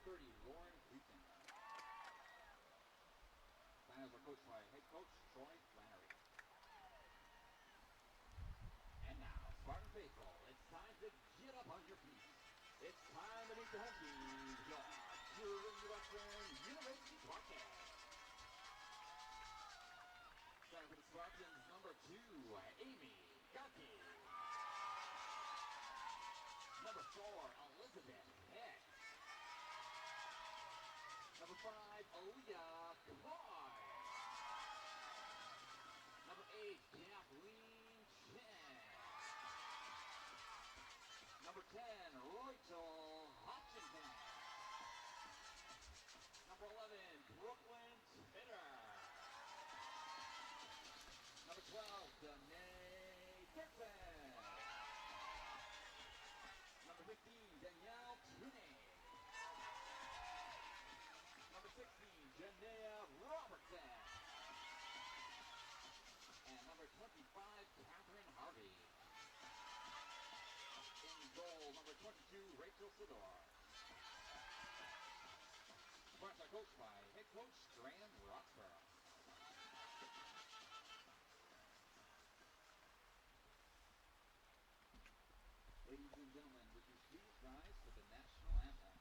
Spaniels are coached by head coach Troy Flannery. And now, Spartan faithful, it's time to get up on your feet. It's time to meet the home team, your Trinity Western University Spartans. Starting for the Spartans, number 2, Amy Garkey. Number 4, Elizabeth Heck. Number 5, Aaliyah Coy. Number 8, Kathleen Chen. Number 10, Rachel Hutchinson. Number 11, Brooklyn Titter. Number 12, Danae Dirksen. Number 15, Danielle Tooney. Number 16, Janaea Robertson. And number 25, Catherine Harvey. In goal, number 22, Rachel Sidor. Spartans are coached by head coach Graham Roxborough. Ladies and gentlemen, would you please rise for the national anthem?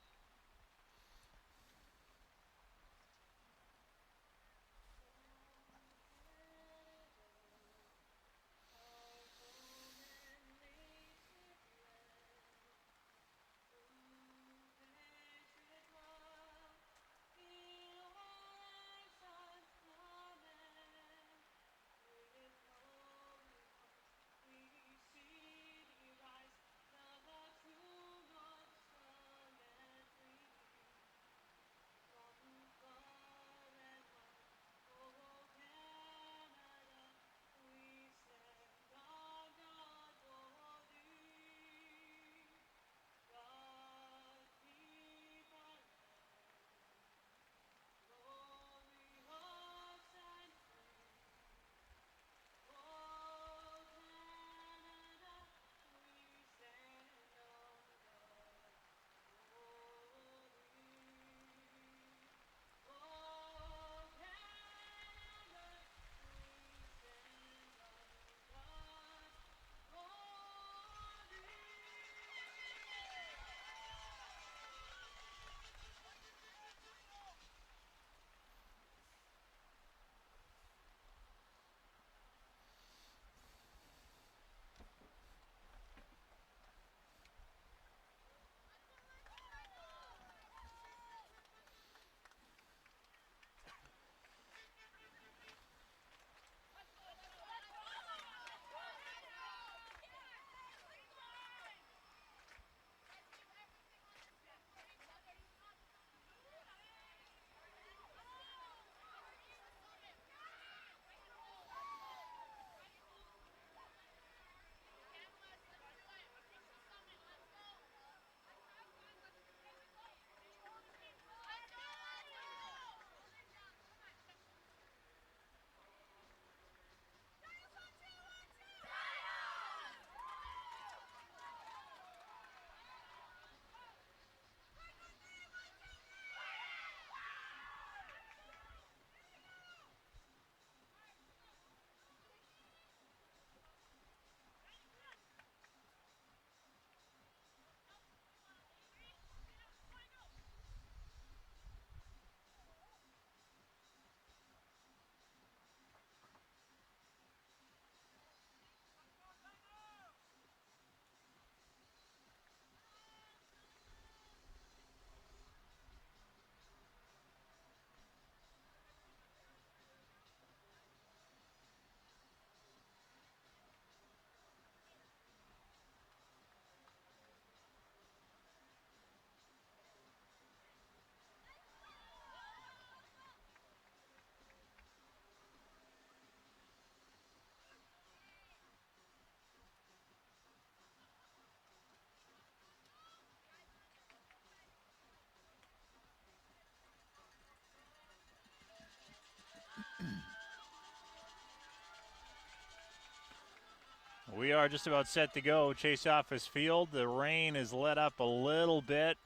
We are just about set to go. Chase off his field. The rain has let up a little bit.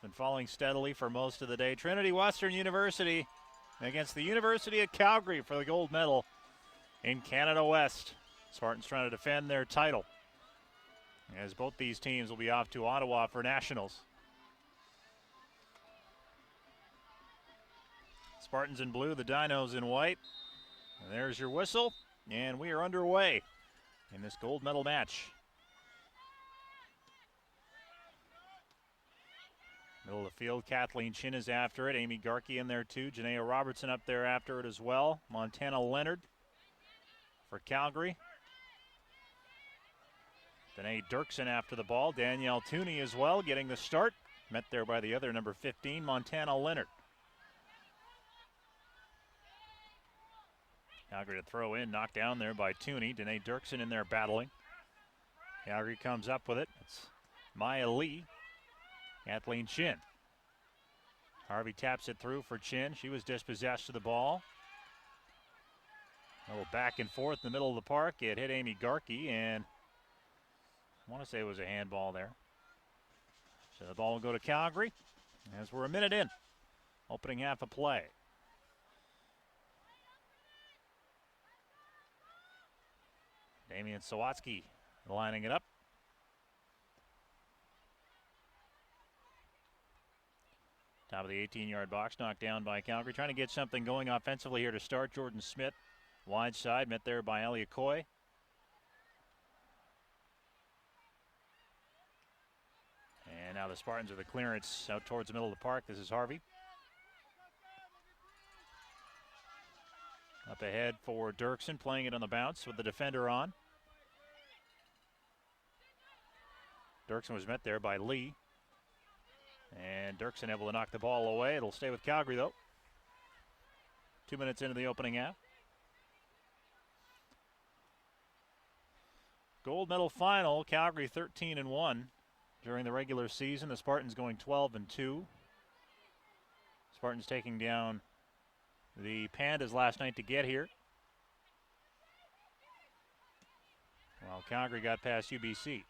It's been falling steadily for most of the day. Trinity Western University against the University of Calgary for the gold medal in Canada West. Spartans trying to defend their title, as both these teams will be off to Ottawa for nationals. Spartans in blue, the Dinos in white. And there's your whistle, and we are underway in this gold medal match. Middle of the field, Kathleen Chin is after it. Amy Garkey in there too. Janaea Robertson up there after it as well. Montana Leonard for Calgary. Danae Dirksen after the ball. Danielle Tooney as well, getting the start. Met there by the other number 15, Montana Leonard. Calgary to throw in, knocked down there by Tooney. Danae Dirksen in there battling. Calgary comes up with it. It's Maya Lee. Kathleen Chin. Harvey taps it through for Chin. She was dispossessed of the ball. A little back and forth in the middle of the park. It hit Amy Garkey, and I want to say it was a handball there. So the ball will go to Calgary as we're a minute in. Opening half of play. Damian Sawatsky lining it up. Top of the 18-yard box, knocked down by Calgary. Trying to get something going offensively here to start. Jordan Smith, wide side, met there by Elia Coy. And now the Spartans with the clearance out towards the middle of the park. This is Harvey. Up ahead for Dirksen, playing it on the bounce with the defender on. Dirksen was met there by Lee. And Dirksen able to knock the ball away. It'll stay with Calgary, though. 2 minutes into the opening half. Gold medal final, Calgary 13-1 during the regular season. The Spartans going 12-2. Spartans taking down the Pandas last night to get here, while Calgary got past UBC.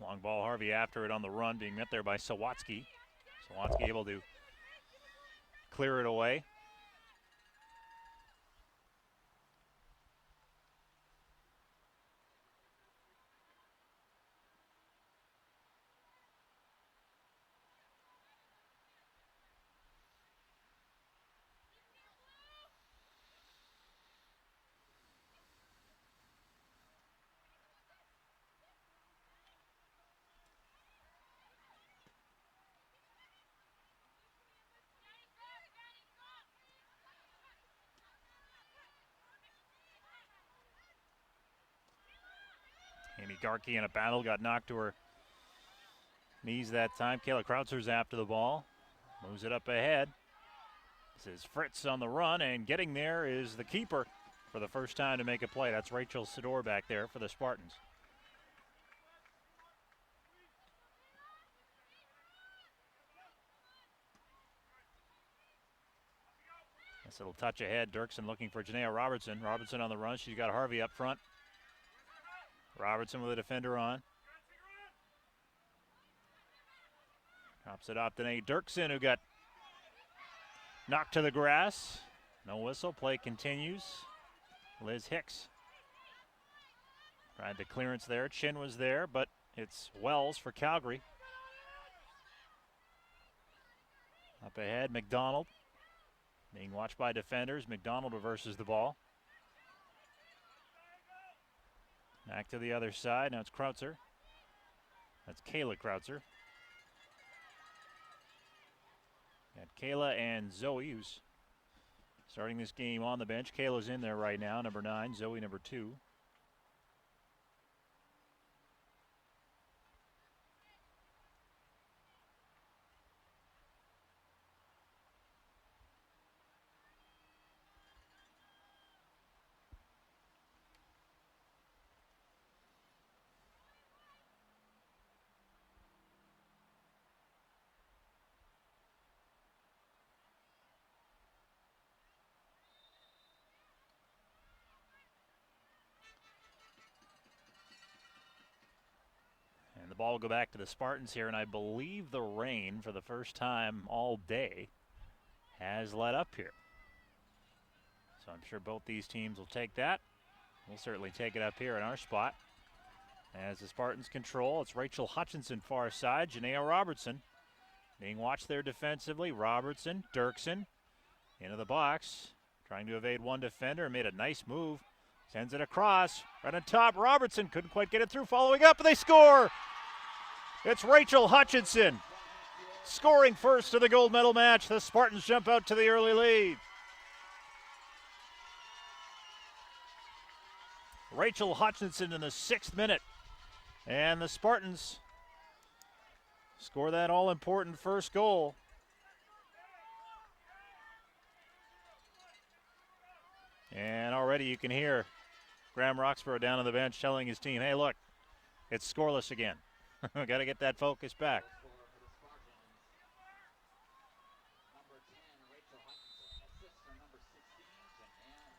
Long ball, Harvey after it on the run, being met there by Sawatsky. Sawatsky able to clear it away. Amy Garkey in a battle, got knocked to her knees that time. Kayla Krautzer's after the ball. Moves it up ahead. This is Fritz on the run, and getting there is the keeper for the first time to make a play. That's Rachel Sador back there for the Spartans. Nice little touch ahead. Dirksen looking for Janaea Robertson. Robertson on the run. She's got Harvey up front. Robertson with a defender on. Drops it off to Nate Dirksen, who got knocked to the grass. No whistle. Play continues. Liz Hicks tried the clearance there. Chin was there, but it's Wells for Calgary. Up ahead, McDonald. Being watched by defenders. McDonald reverses the ball. Back to the other side. Now it's Krautzer. That's Kayla Krautzer. Got Kayla and Zoe, who's starting this game on the bench. Kayla's in there right now, number 9. Zoe, number 2. ball will go back to the Spartans here, and I believe the rain, for the first time all day, has let up here. So I'm sure both these teams will take that. We'll certainly take it up here in our spot. As the Spartans control, it's Rachel Hutchinson far side. Janaea Robertson being watched there defensively. Robertson, Dirksen into the box, trying to evade one defender. Made a nice move. Sends it across. Right on top, Robertson couldn't quite get it through. Following up, and they score! It's Rachel Hutchinson scoring first of the gold medal match. The Spartans jump out to the early lead. Rachel Hutchinson in the 6th minute. And the Spartans score that all-important first goal. And already you can hear Graham Roxborough down on the bench telling his team, hey, look, it's scoreless again. We've got to get that focus back.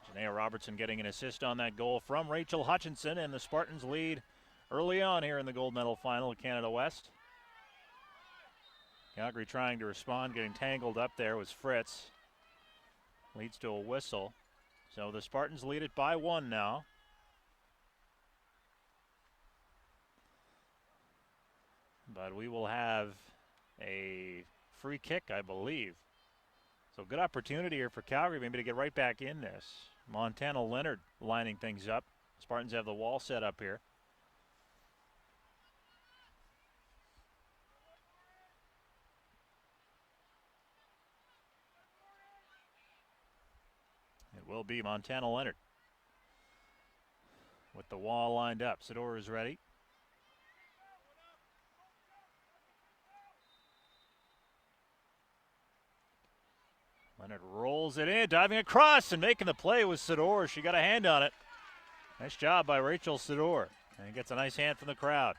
Janaea Robertson getting an assist on that goal from Rachel Hutchinson, and the Spartans lead early on here in the gold medal final of Canada West. Calgary trying to respond, getting tangled up there was Fritz. Leads to a whistle. So the Spartans lead it by 1 now. But we will have a free kick, I believe. So good opportunity here for Calgary maybe to get right back in this. Montana Leonard lining things up. Spartans have the wall set up here. It will be Montana Leonard with the wall lined up. Sador is ready. Leonard rolls it in, diving across and making the play with Sador. She got a hand on it. Nice job by Rachel Sador. And gets a nice hand from the crowd.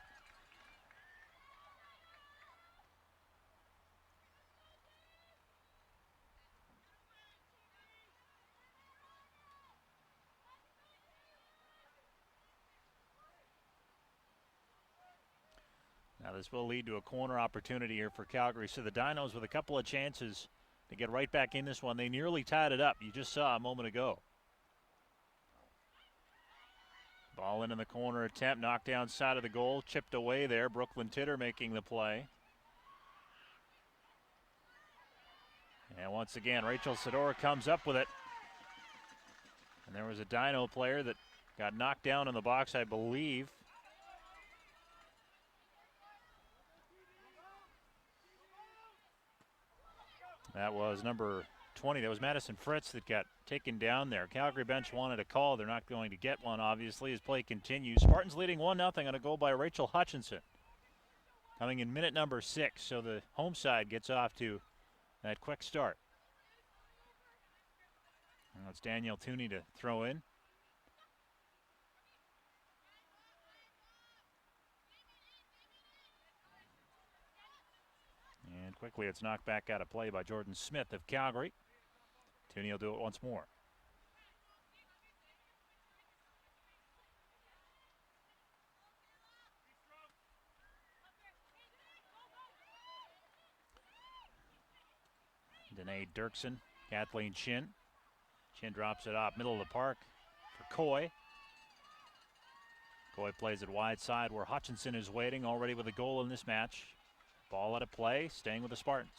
Now this will lead to a corner opportunity here for Calgary. So the Dinos with a couple of chances to get right back in this one. They nearly tied it up. You just saw a moment ago. Ball in the corner attempt, knocked down side of the goal, chipped away there. Brooklyn Titter making the play. And once again, Rachel Sador comes up with it. And there was a Dino player that got knocked down in the box, I believe. That was number 20. That was Madison Fritz that got taken down there. Calgary bench wanted a call. They're not going to get one, obviously, as play continues. Spartans leading 1-0 on a goal by Rachel Hutchinson. Coming in minute number 6, so the home side gets off to that quick start. Now it's Danielle Tooney to throw in. And quickly it's knocked back out of play by Jordan Smith of Calgary. Tooney will do it once more. Danae Dirksen, Kathleen Chin. Chin drops it off middle of the park for Coy. Coy plays it wide side where Hutchinson is waiting, already with a goal in this match. Ball out of play, staying with the Spartans.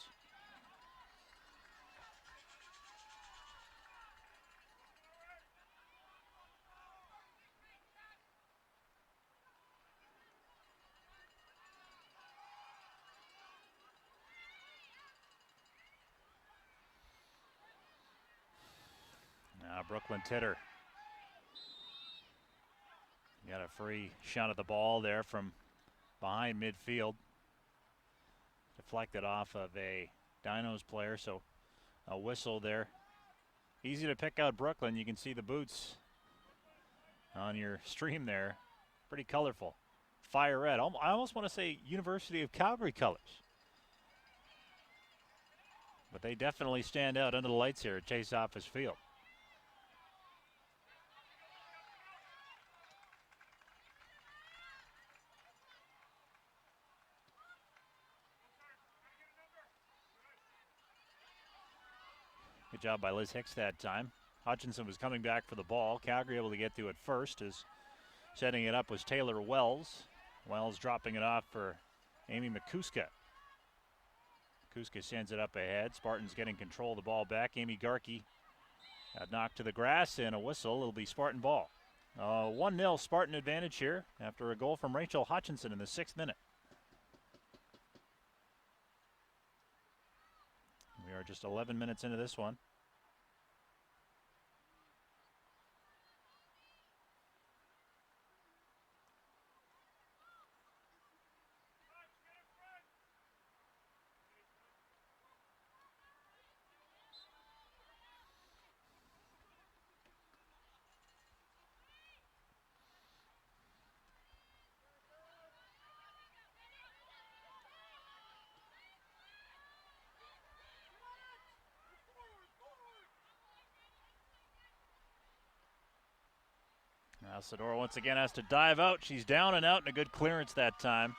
Now Brooklyn Titter got a free shot at the ball there from behind midfield. Deflected off of a Dinos player, so a whistle there. Easy to pick out Brooklyn. You can see the boots on your stream there. Pretty colorful. Fire red. I almost want to say University of Calgary colors. But they definitely stand out under the lights here at Chase Office Field. Good job by Liz Hicks that time. Hutchinson was coming back for the ball. Calgary able to get to it first, as setting it up was Taylor Wells. Wells dropping it off for Amy McCuska. McCuska sends it up ahead. Spartans getting control of the ball back. Amy Garkey got knocked to the grass and a whistle. It'll be Spartan ball. 1-0 Spartan advantage here after a goal from Rachel Hutchinson in the 6th minute. We are just 11 minutes into this one. Now Sador once again has to dive out. She's down and out, and a good clearance that time.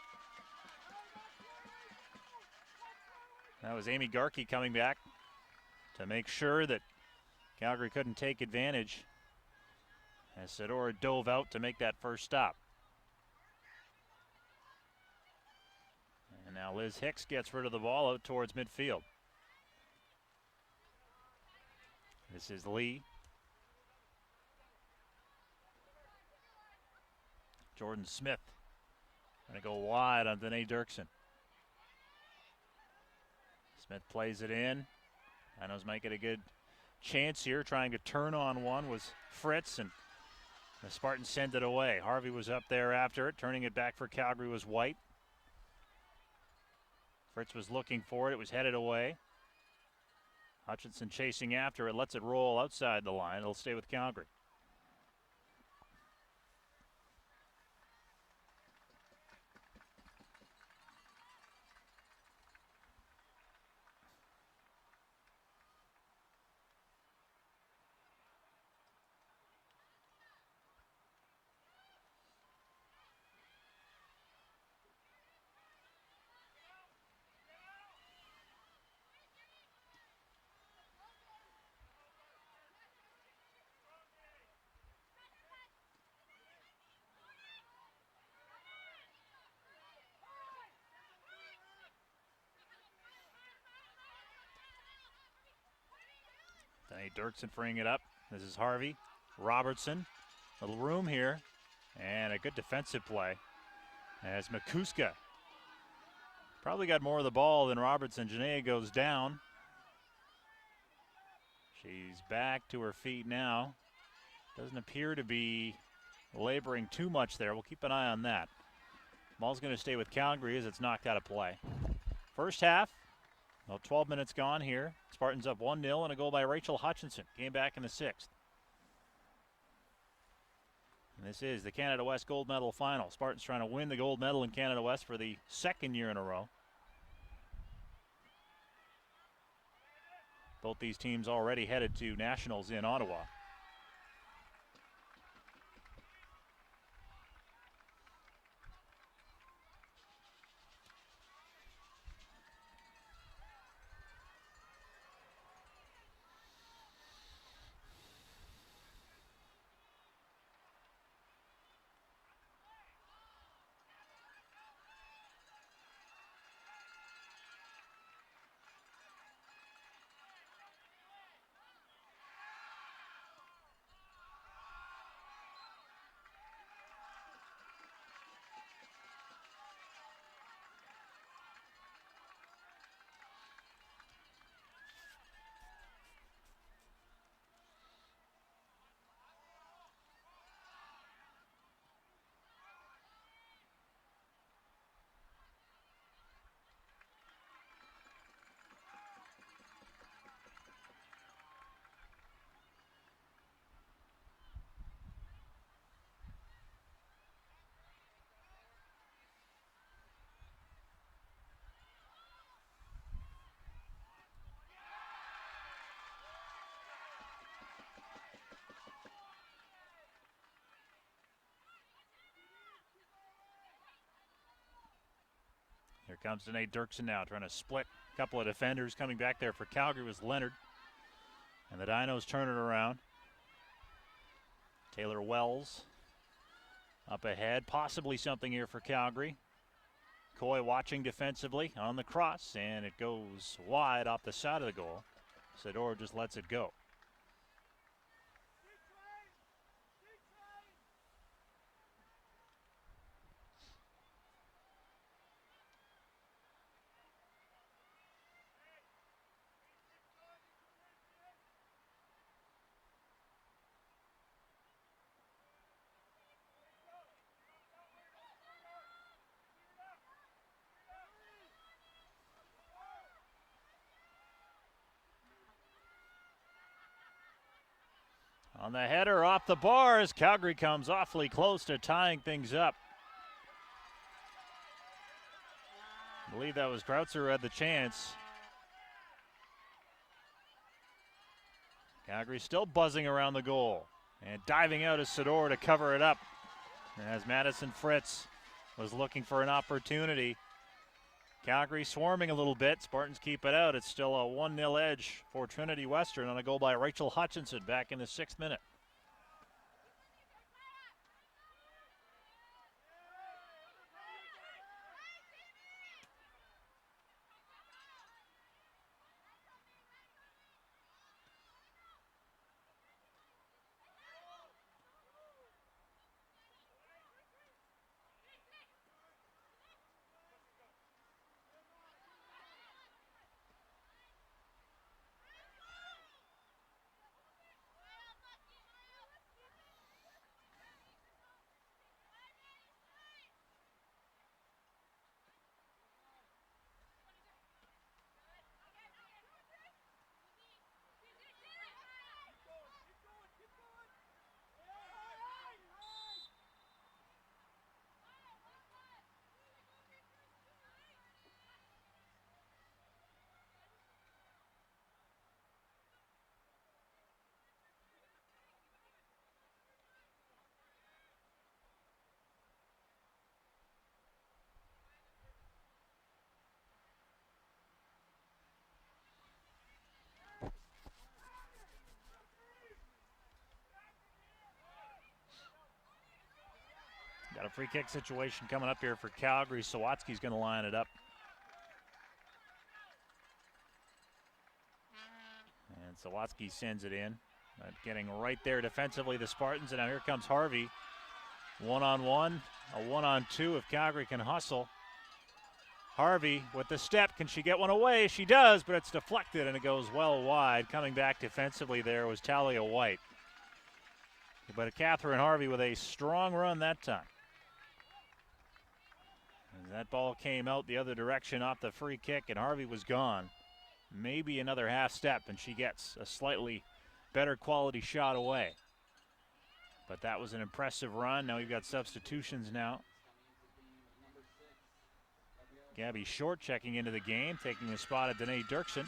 That was Amy Garkey coming back to make sure that Calgary couldn't take advantage as Sador dove out to make that first stop. And now Liz Hicks gets rid of the ball out towards midfield. This is Lee. Jordan Smith going to go wide on Danae Dirksen. Smith plays it in. Rhinos might get a good chance here. Trying to turn on one was Fritz, and the Spartans send it away. Harvey was up there after it. Turning it back for Calgary was White. Fritz was looking for it. It was headed away. Hutchinson chasing after it. Lets it roll outside the line. It'll stay with Calgary. Danae Dirksen freeing it up. This is Harvey. Robertson. Little room here. And a good defensive play as McCuska probably got more of the ball than Robertson. Janaea goes down. She's back to her feet now. Doesn't appear to be laboring too much there. We'll keep an eye on that. Ball's going to stay with Calgary as it's knocked out of play. First half. Well, 12 minutes gone here. Spartans up 1-0 and a goal by Rachel Hutchinson. Came back in the 6th. And this is the Canada West Gold Medal final. Spartans trying to win the gold medal in Canada West for the 2nd year in a row. Both these teams already headed to nationals in Ottawa. Here comes Danae Dirksen now, trying to split a couple of defenders. Coming back there for Calgary was Leonard. And the Dinos turn it around. Taylor Wells up ahead. Possibly something here for Calgary. Coy watching defensively on the cross, and it goes wide off the side of the goal. Sador just lets it go. On the header off the bars, Calgary comes awfully close to tying things up. I believe that was Krautzer who had the chance. Calgary still buzzing around the goal. And diving out is Sador to cover it up. As Madison Fritz was looking for an opportunity. Calgary swarming a little bit. Spartans keep it out. It's still a 1-0 edge for Trinity Western on a goal by Rachel Hutchinson back in the 6th minute. Got a free kick situation coming up here for Calgary. Sawatsky's going to line it up. And Sawatsky sends it in. Getting right there defensively, the Spartans. And now here comes Harvey. One-on-one, a one-on-two if Calgary can hustle. Harvey with the step. Can she get one away? She does, but it's deflected and it goes well wide. Coming back defensively there was Talia White. But Catherine Harvey with a strong run that time. As that ball came out the other direction off the free kick and Harvey was gone. Maybe another half step and she gets a slightly better quality shot away. But that was an impressive run. Now we've got substitutions now. Gabby Short checking into the game, taking the spot of Danae Dirksen.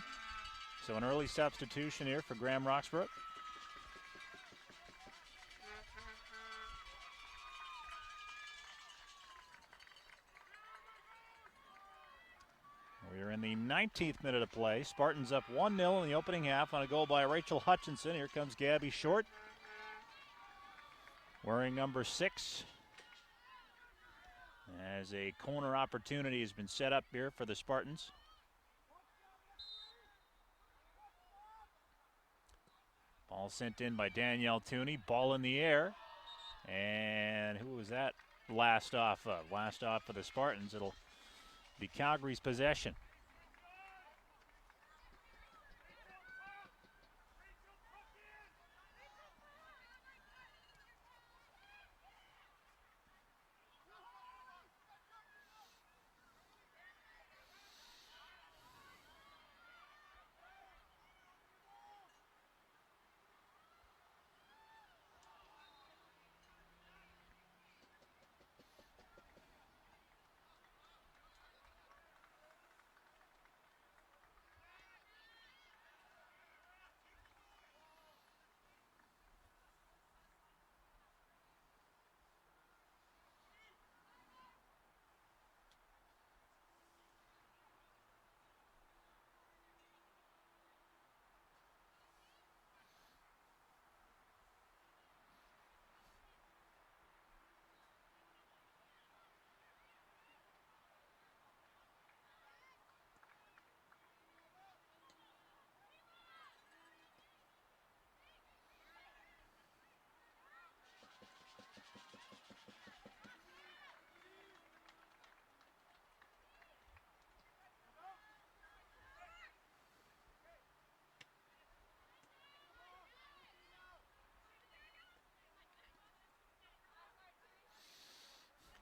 So an early substitution here for Graham Roxbrook. We're in the 19th minute of play. Spartans up 1-0 in the opening half on a goal by Rachel Hutchinson. Here comes Gabby Short, wearing number 6. As a corner opportunity has been set up here for the Spartans. Ball sent in by Danielle Tooney. Ball in the air. And who was that last off of? Last off for the Spartans. It'll be Calgary's possession.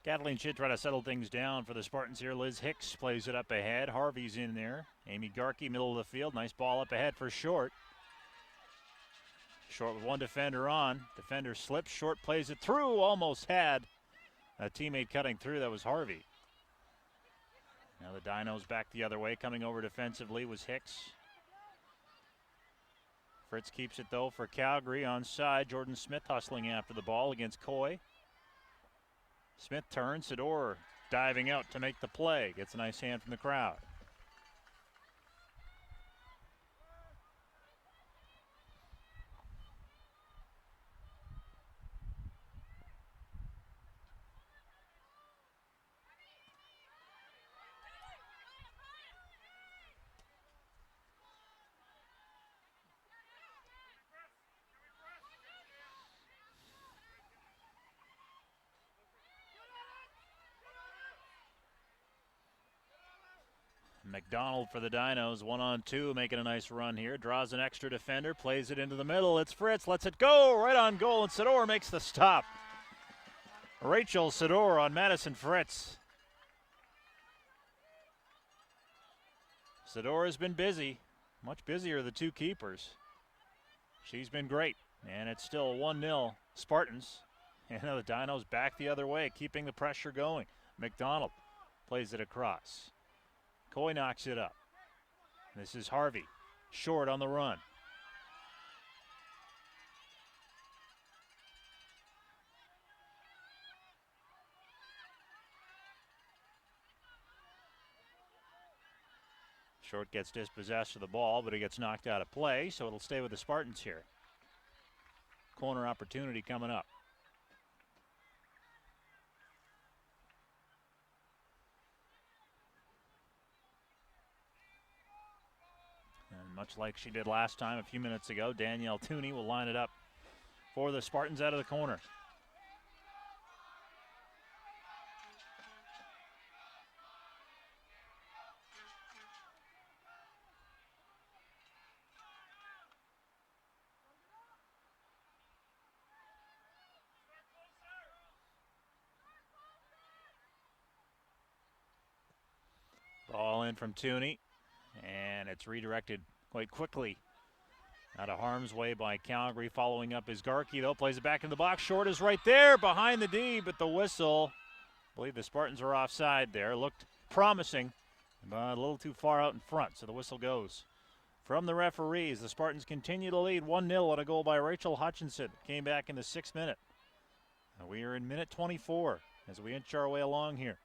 Kathleen should try to settle things down for the Spartans here. Liz Hicks plays it up ahead. Harvey's in there. Amy Garkey, middle of the field. Nice ball up ahead for Short. Short with one defender on. Defender slips. Short plays it through. Almost had a teammate cutting through. That was Harvey. Now the Dinos back the other way. Coming over defensively was Hicks. Fritz keeps it though for Calgary onside. Jordan Smith hustling after the ball against Coy. Smith turns. Sador diving out to make the play. Gets a nice hand from the crowd. McDonald for the Dinos, 1-on-2, making a nice run here. Draws an extra defender, plays it into the middle. It's Fritz, lets it go, right on goal, and Sador makes the stop. Rachel Sador on Madison Fritz. Sador has been busy, much busier the two keepers. She's been great, and it's still 1-0 Spartans. And the Dinos back the other way, keeping the pressure going. McDonald plays it across. Coy knocks it up. This is Harvey. Short on the run. Short gets dispossessed of the ball, but he gets knocked out of play, so it'll stay with the Spartans here. Corner opportunity coming up. Much like she did last time a few minutes ago, Danielle Tooney will line it up for the Spartans out of the corner. Ball in from Tooney, and it's redirected quite quickly out of harm's way by Calgary. Following up is Garkey, though, plays it back in the box. Short is right there behind the D, but the whistle, I believe the Spartans are offside there. Looked promising, but a little too far out in front, so the whistle goes. From the referees, the Spartans continue to lead 1-0 on a goal by Rachel Hutchinson. Came back in the 6th minute. We are in minute 24 as we inch our way along here.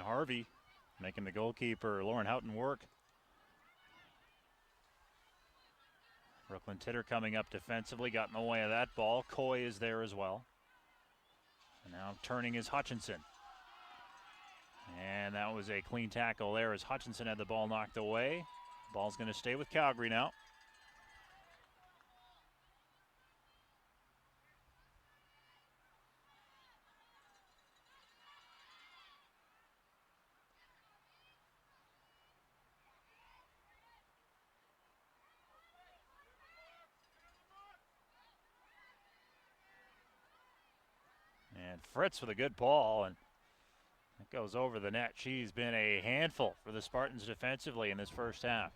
Harvey making the goalkeeper Lauren Houghton work. Brooklyn Titter coming up defensively, got in the way of that ball. Coy is there as well. And now turning is Hutchinson. And that was a clean tackle there as Hutchinson had the ball knocked away. Ball's going to stay with Calgary now. And Fritz with a good ball, and it goes over the net. She's been a handful for the Spartans defensively in this first half.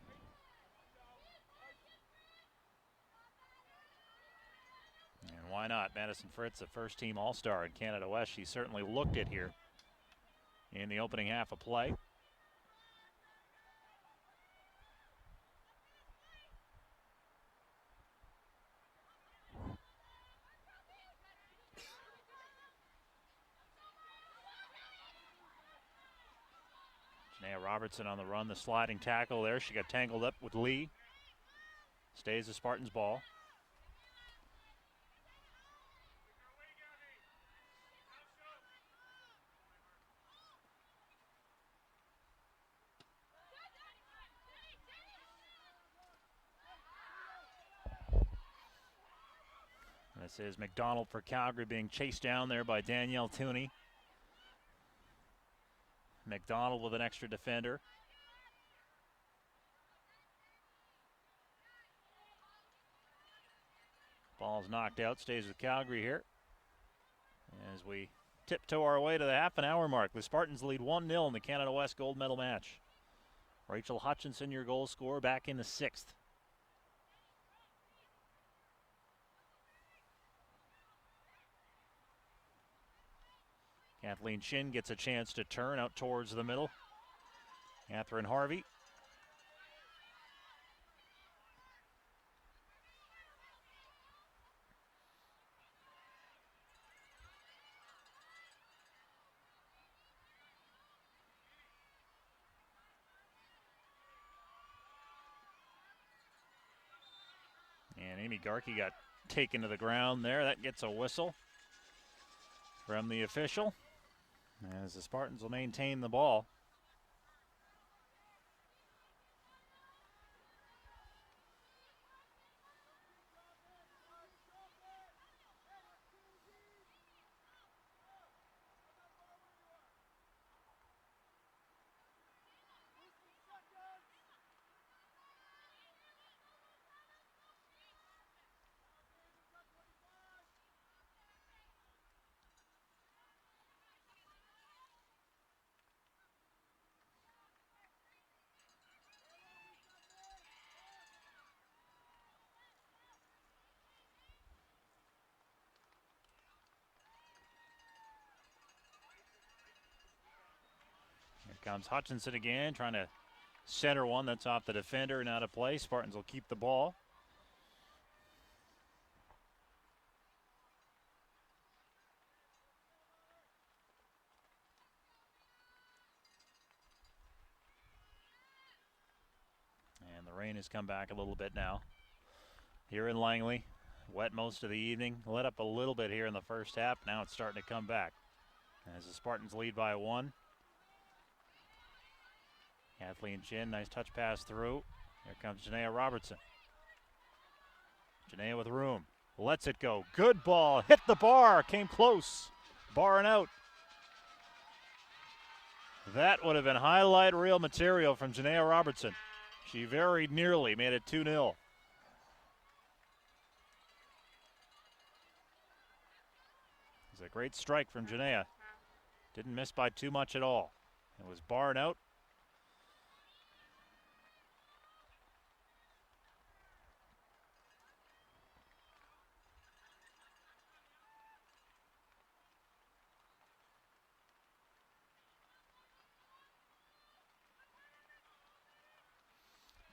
And why not? Madison Fritz, a first-team All-Star in Canada West. She certainly looked it here in the opening half of play. Janaea Robertson on the run, the sliding tackle there. She got tangled up with Lee. Stays the Spartans' ball. This is McDonald for Calgary being chased down there by Danielle Tooney. McDonald with an extra defender. Ball's knocked out, stays with Calgary here. As we tiptoe our way to the half an hour mark, the Spartans lead 1-0 in the Canada West gold medal match. Rachel Hutchinson, your goal scorer, back in the 6th. Kathleen Chin gets a chance to turn out towards the middle. Catherine Harvey. And Amy Garkey got taken to the ground there. That gets a whistle from the official, as the Spartans will maintain the ball. Comes Hutchinson again, trying to center one. That's off the defender and out of play. Spartans will keep the ball. And the rain has come back a little bit now. Here in Langley, wet most of the evening. Let up a little bit here in the first half. Now it's starting to come back as the Spartans lead by 1. Kathleen Chin, nice touch pass through. Here comes Janaea Robertson. Janaea with room. Lets it go. Good ball. Hit the bar. Came close. Bar and out. That would have been highlight reel material from Janaea Robertson. She very nearly made it 2-0. It's a great strike from Janaea. Didn't miss by too much at all. It was bar and out.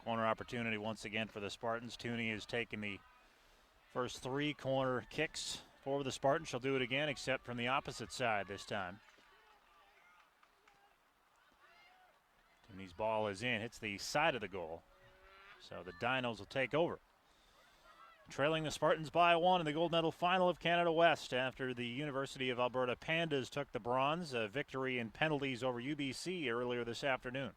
Corner opportunity once again for the Spartans. Tooney has taken the first 3 corner kicks for the Spartans. She'll do it again, except from the opposite side this time. Tooney's ball is in, hits the side of the goal. So the Dinos will take over. Trailing the Spartans by 1 in the gold medal final of Canada West after the University of Alberta Pandas took the bronze. A victory in penalties over UBC earlier this afternoon.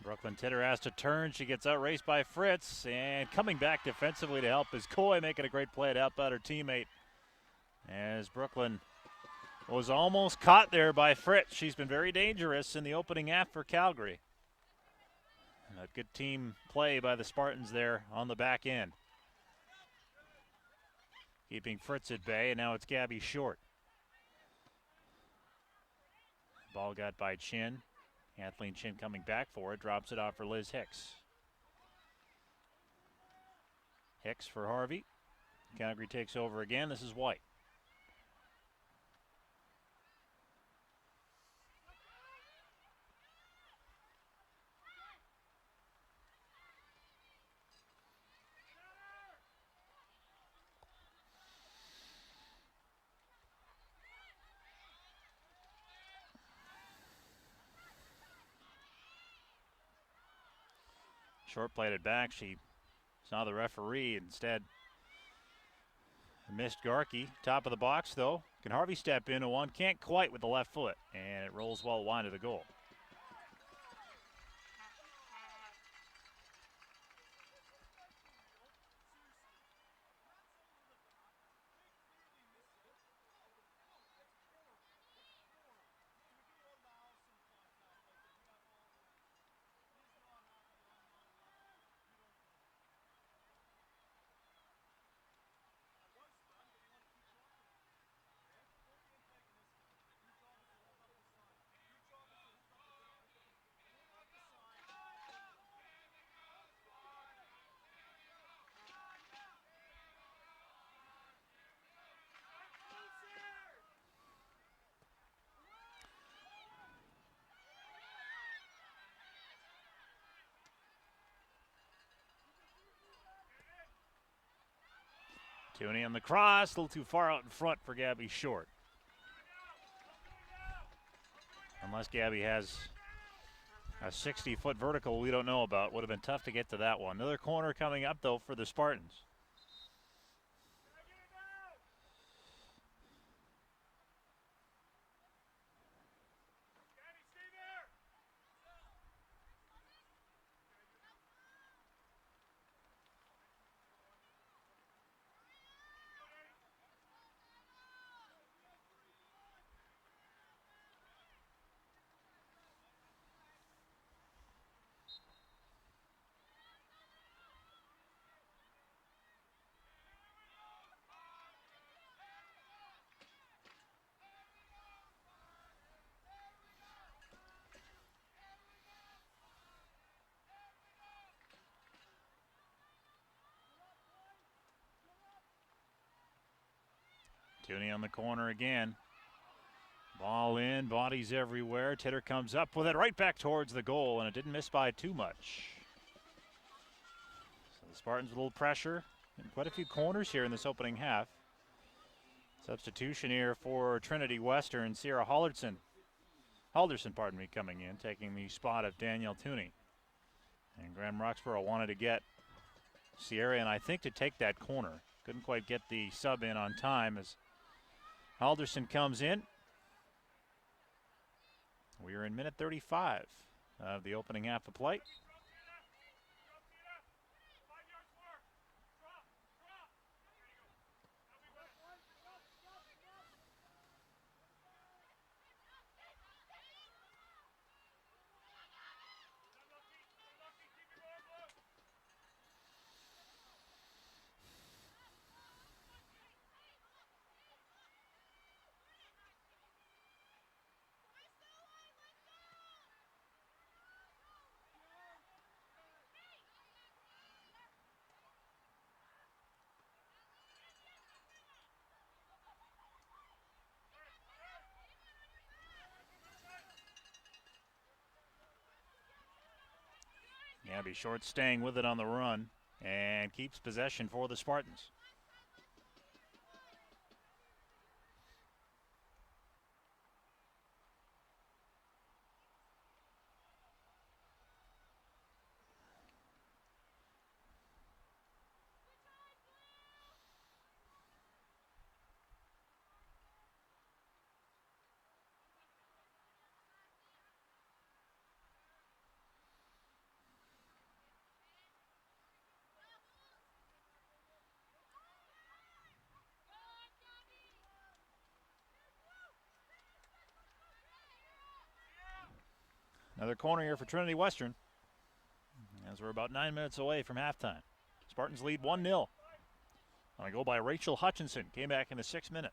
Brooklyn Titter has to turn. She gets outraced by Fritz, and coming back defensively to help is Coy, making a great play to help out her teammate. As Brooklyn was almost caught there by Fritz. She's been very dangerous in the opening half for Calgary. And a good team play by the Spartans there on the back end. Keeping Fritz at bay, and now it's Gabby Short. Ball got by Chin. Kathleen Chin coming back for it, drops it off for Liz Hicks. Hicks for Harvey. Calgary takes over again. This is White. Short played it back. She saw the referee, instead missed Garkey. Top of the box, though. Can Harvey step into one? Can't quite with the left foot. And it rolls well wide to the goal. Tooney on the cross, a little too far out in front for Gabby Short. Unless Gabby has a 60-foot vertical we don't know about. Would have been tough to get to that one. Another corner coming up, though, for the Spartans. Tooney on the corner again. Ball in, bodies everywhere. Titter comes up with it right back towards the goal, and it didn't miss by too much. So the Spartans with a little pressure and quite a few corners here in this opening half. Substitution here for Trinity Western, Sierra Halderson, coming in, taking the spot of Danielle Tooney. And Graham Roxborough wanted to get Sierra, and I think to take that corner. Couldn't quite get the sub in on time as Halderson comes in. We are in minute 35 of the opening half of play. Gabby Short staying with it on the run and keeps possession for the Spartans. Another corner here for Trinity Western, as we're about 9 minutes away from halftime. Spartans lead 1-0. On a goal by Rachel Hutchinson. Came back in the 6th minute.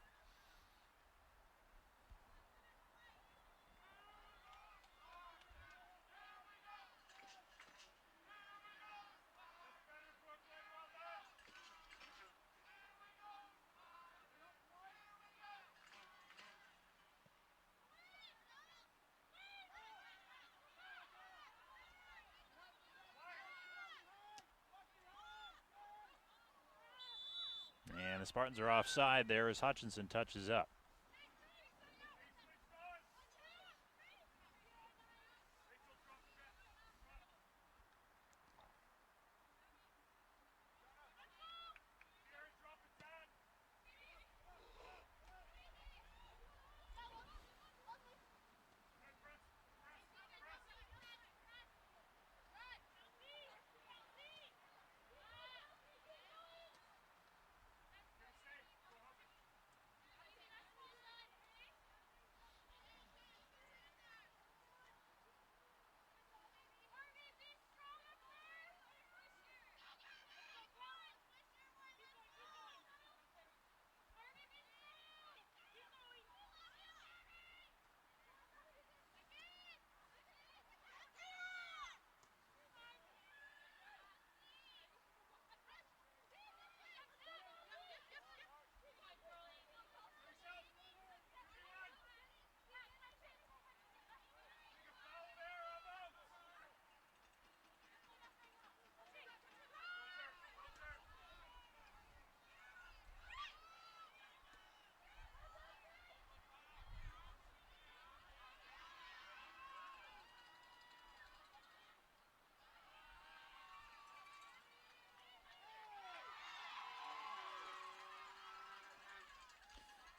And the Spartans are offside there as Hutchinson touches up.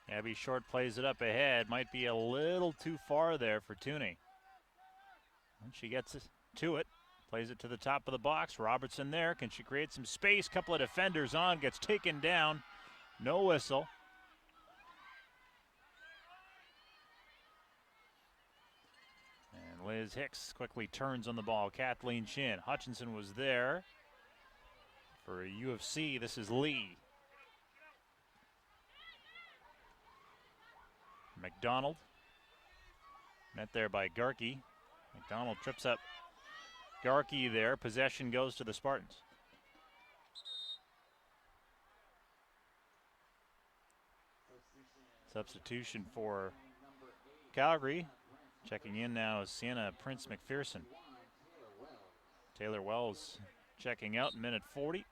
Abby Short plays it up ahead. Might be a little too far there for Tooney. And she gets to it. Plays it to the top of the box. Robertson there. Can she create some space? Couple of defenders on. Gets taken down. No whistle. And Liz Hicks quickly turns on the ball. Kathleen Chin. Hutchinson was there. For U of C, this is Lee. McDonald. Met there by Garkey. McDonald trips up Garkey there. Possession goes to the Spartans. Substitution for Calgary. Checking in now is Sienna Prince McPherson. Taylor Wells checking out, minute 40.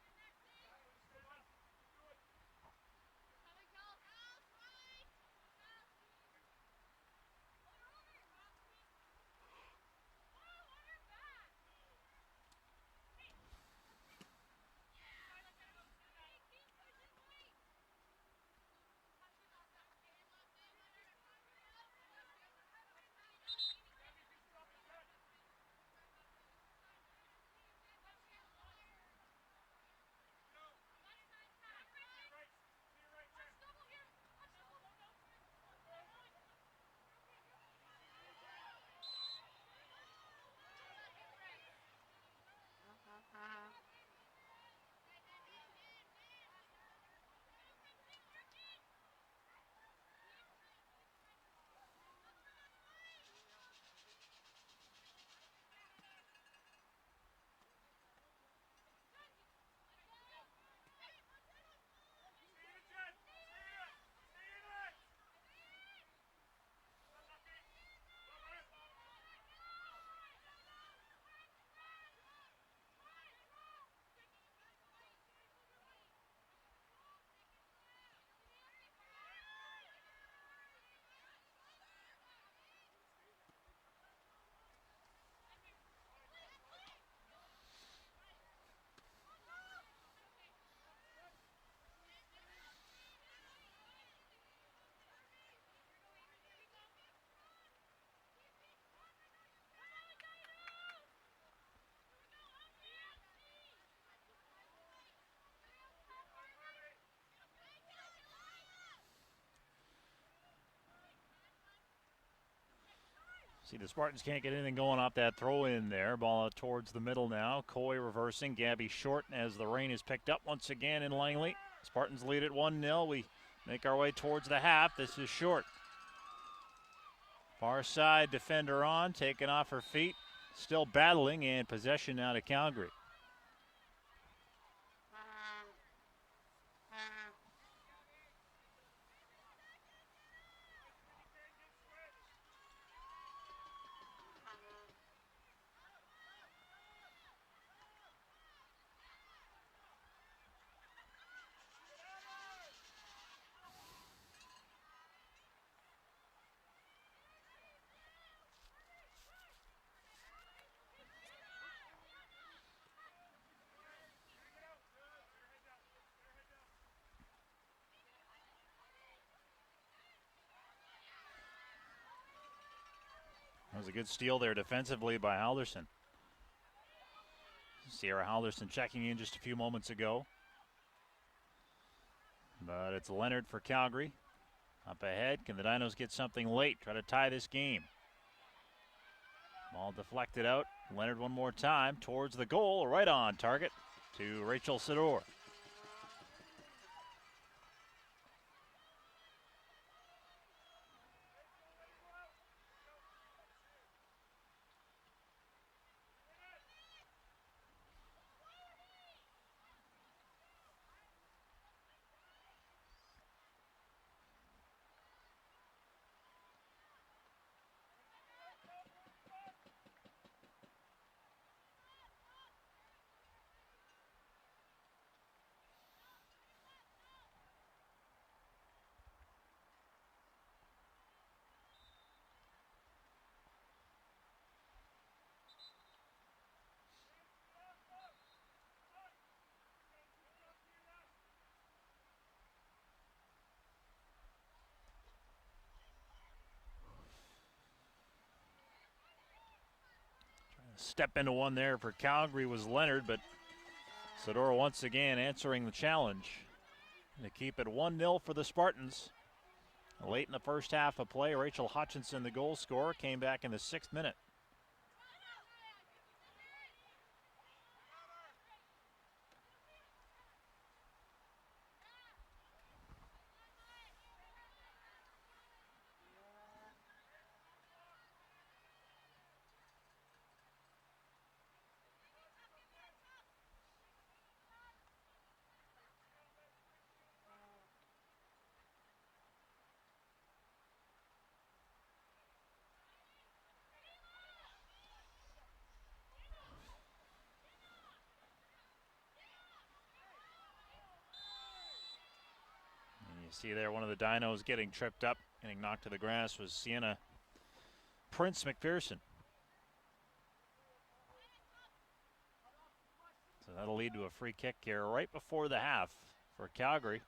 See, the Spartans can't get anything going off that throw in there. Ball out towards the middle now. Coy reversing. Gabby short as the rain is picked up once again in Langley. Spartans lead at 1-0. We make our way towards the half. This is short. Far side defender on, taken off her feet. Still battling, and possession now to Calgary. That was a good steal there defensively by Halderson. Sierra Halderson checking in just a few moments ago. But it's Leonard for Calgary. Up ahead, can the Dinos get something late? Try to tie this game. Ball deflected out. Leonard one more time towards the goal, right on target to Rachel Sador. Step into one there for Calgary was Leonard, but Sador once again answering the challenge to keep it 1-0 for the Spartans. Late in the first half of play, Rachel Hutchinson, the goal scorer, came back in the 6th minute. See there, one of the Dinos getting tripped up, getting knocked to the grass was Sienna Prince McPherson. So that'll lead to a free kick here right before the half for Calgary.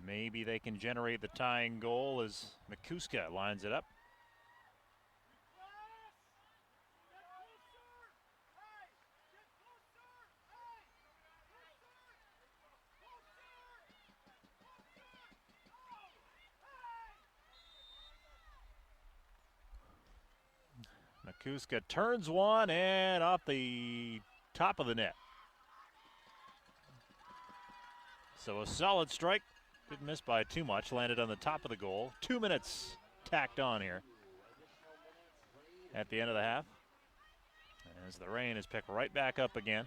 Maybe they can generate the tying goal as Mikuska lines it up. Mikuska turns one and off the top of the net. So a solid strike. Didn't miss by too much. Landed on the top of the goal. 2 minutes tacked on here at the end of the half. As the rain is picked right back up again.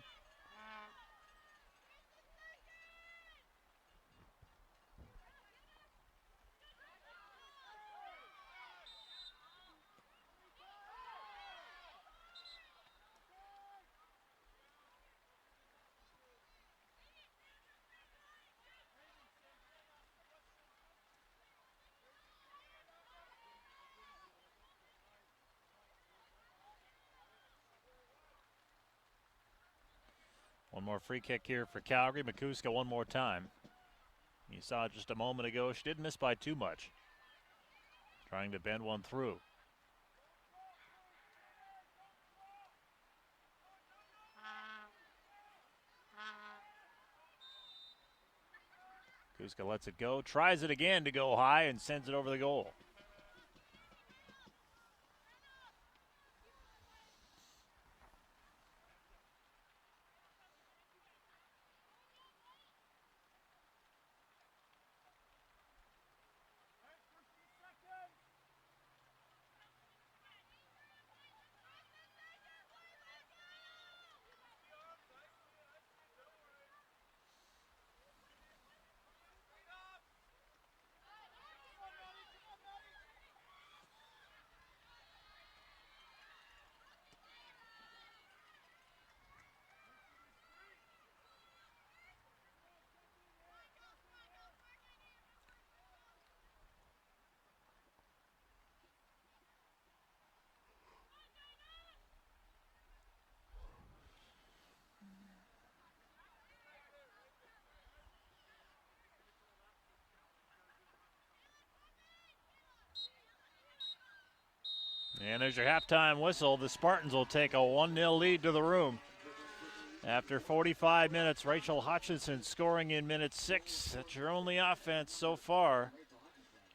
One more free kick here for Calgary. Mikuska one more time. You saw it just a moment ago. She didn't miss by too much. Trying to bend one through. Mikuska lets it go. Tries it again to go high and sends it over the goal. And there's your halftime whistle. The Spartans will take a 1-0 lead to the room. After 45 minutes, Rachel Hutchinson scoring in minute 6. That's your only offense so far.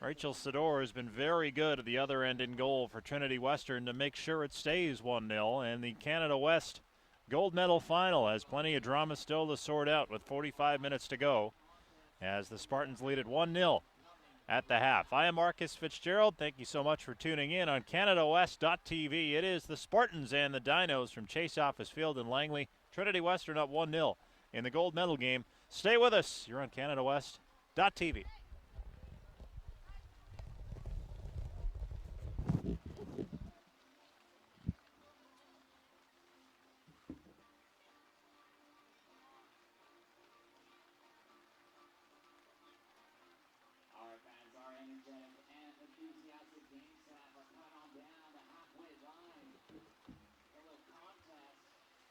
Rachel Sador has been very good at the other end in goal for Trinity Western to make sure it stays 1-0. And the Canada West gold medal final has plenty of drama still to sort out with 45 minutes to go as the Spartans lead at 1-0 at the half. I am Marcus Fitzgerald. Thank you so much for tuning in on CanadaWest.tv. It is the Spartans and the Dinos from Chase Office Field in Langley. Trinity Western up 1-0 in the gold medal game. Stay with us. You're on CanadaWest.tv. Our fans are energetic and enthusiastic. Game staff are coming on down the halfway line. A little contest.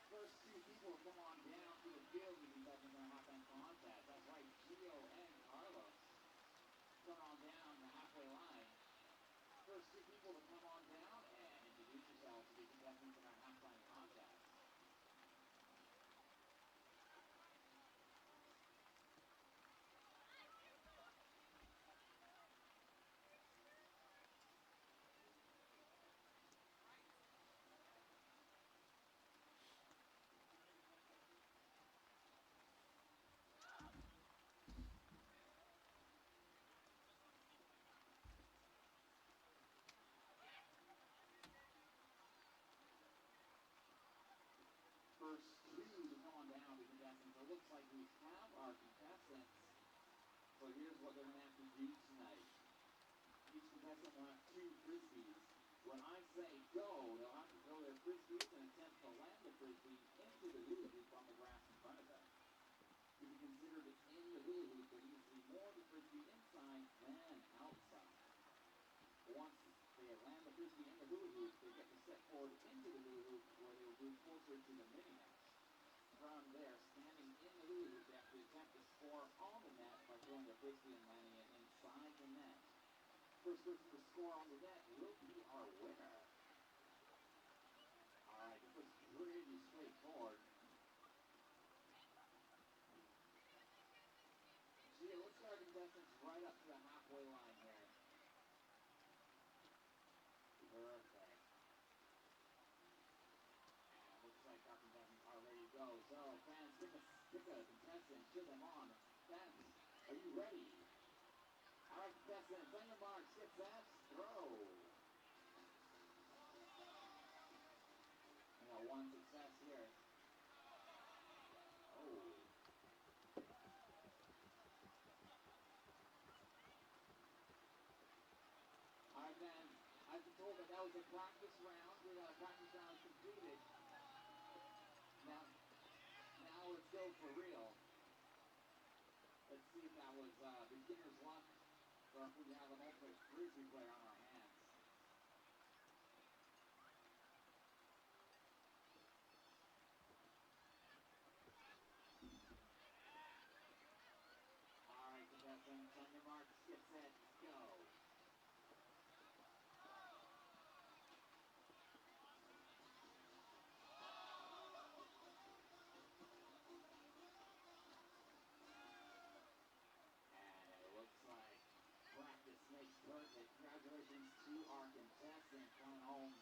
First two people come on down to the field to be touching their halftime contest. That's right, Gio and Carlos come on down the halfway line. First two people to come on down and introduce yourselves to be contestants in our halftime contest. First two to come on down to contestants. It looks like we have our contestants. So here's what they're going to have to do tonight. Each contestant will have 2 frisbees. When I say go, they'll have to throw their frisbees and attempt to land the frisbee into the hula hoop on the grass in front of them. To be considered in the hula hoop, there needs to be more of the frisbee inside than outside. Once they land the frisbee in the hula hoop, they get to step forward into the hula hoop where they will move closer to the mini net. From there, standing in the hula hoop, they have to attempt to score on the net by throwing the frisbee and landing it inside the net. First person to score on the net will be our winner. All right, this looks pretty straightforward. Gee, let's start contestants right up to the halfway line here. Perfect. And looks like our contestants are ready to go. So, fans, pick a contestant, cheer them on. Fans, are you ready? All right, contestants, on your marks, get set, throw. We got one success here. Oh. All right, fans, I've been told that was a practice round. We got a practice round completed. Now let's go for real. Let's see if that was beginner's luck or if we have an ultimate frisbee player on our hands. All right, contestants, on your marks, get set, go. Practice makes perfect. Congratulations to our contestant coming home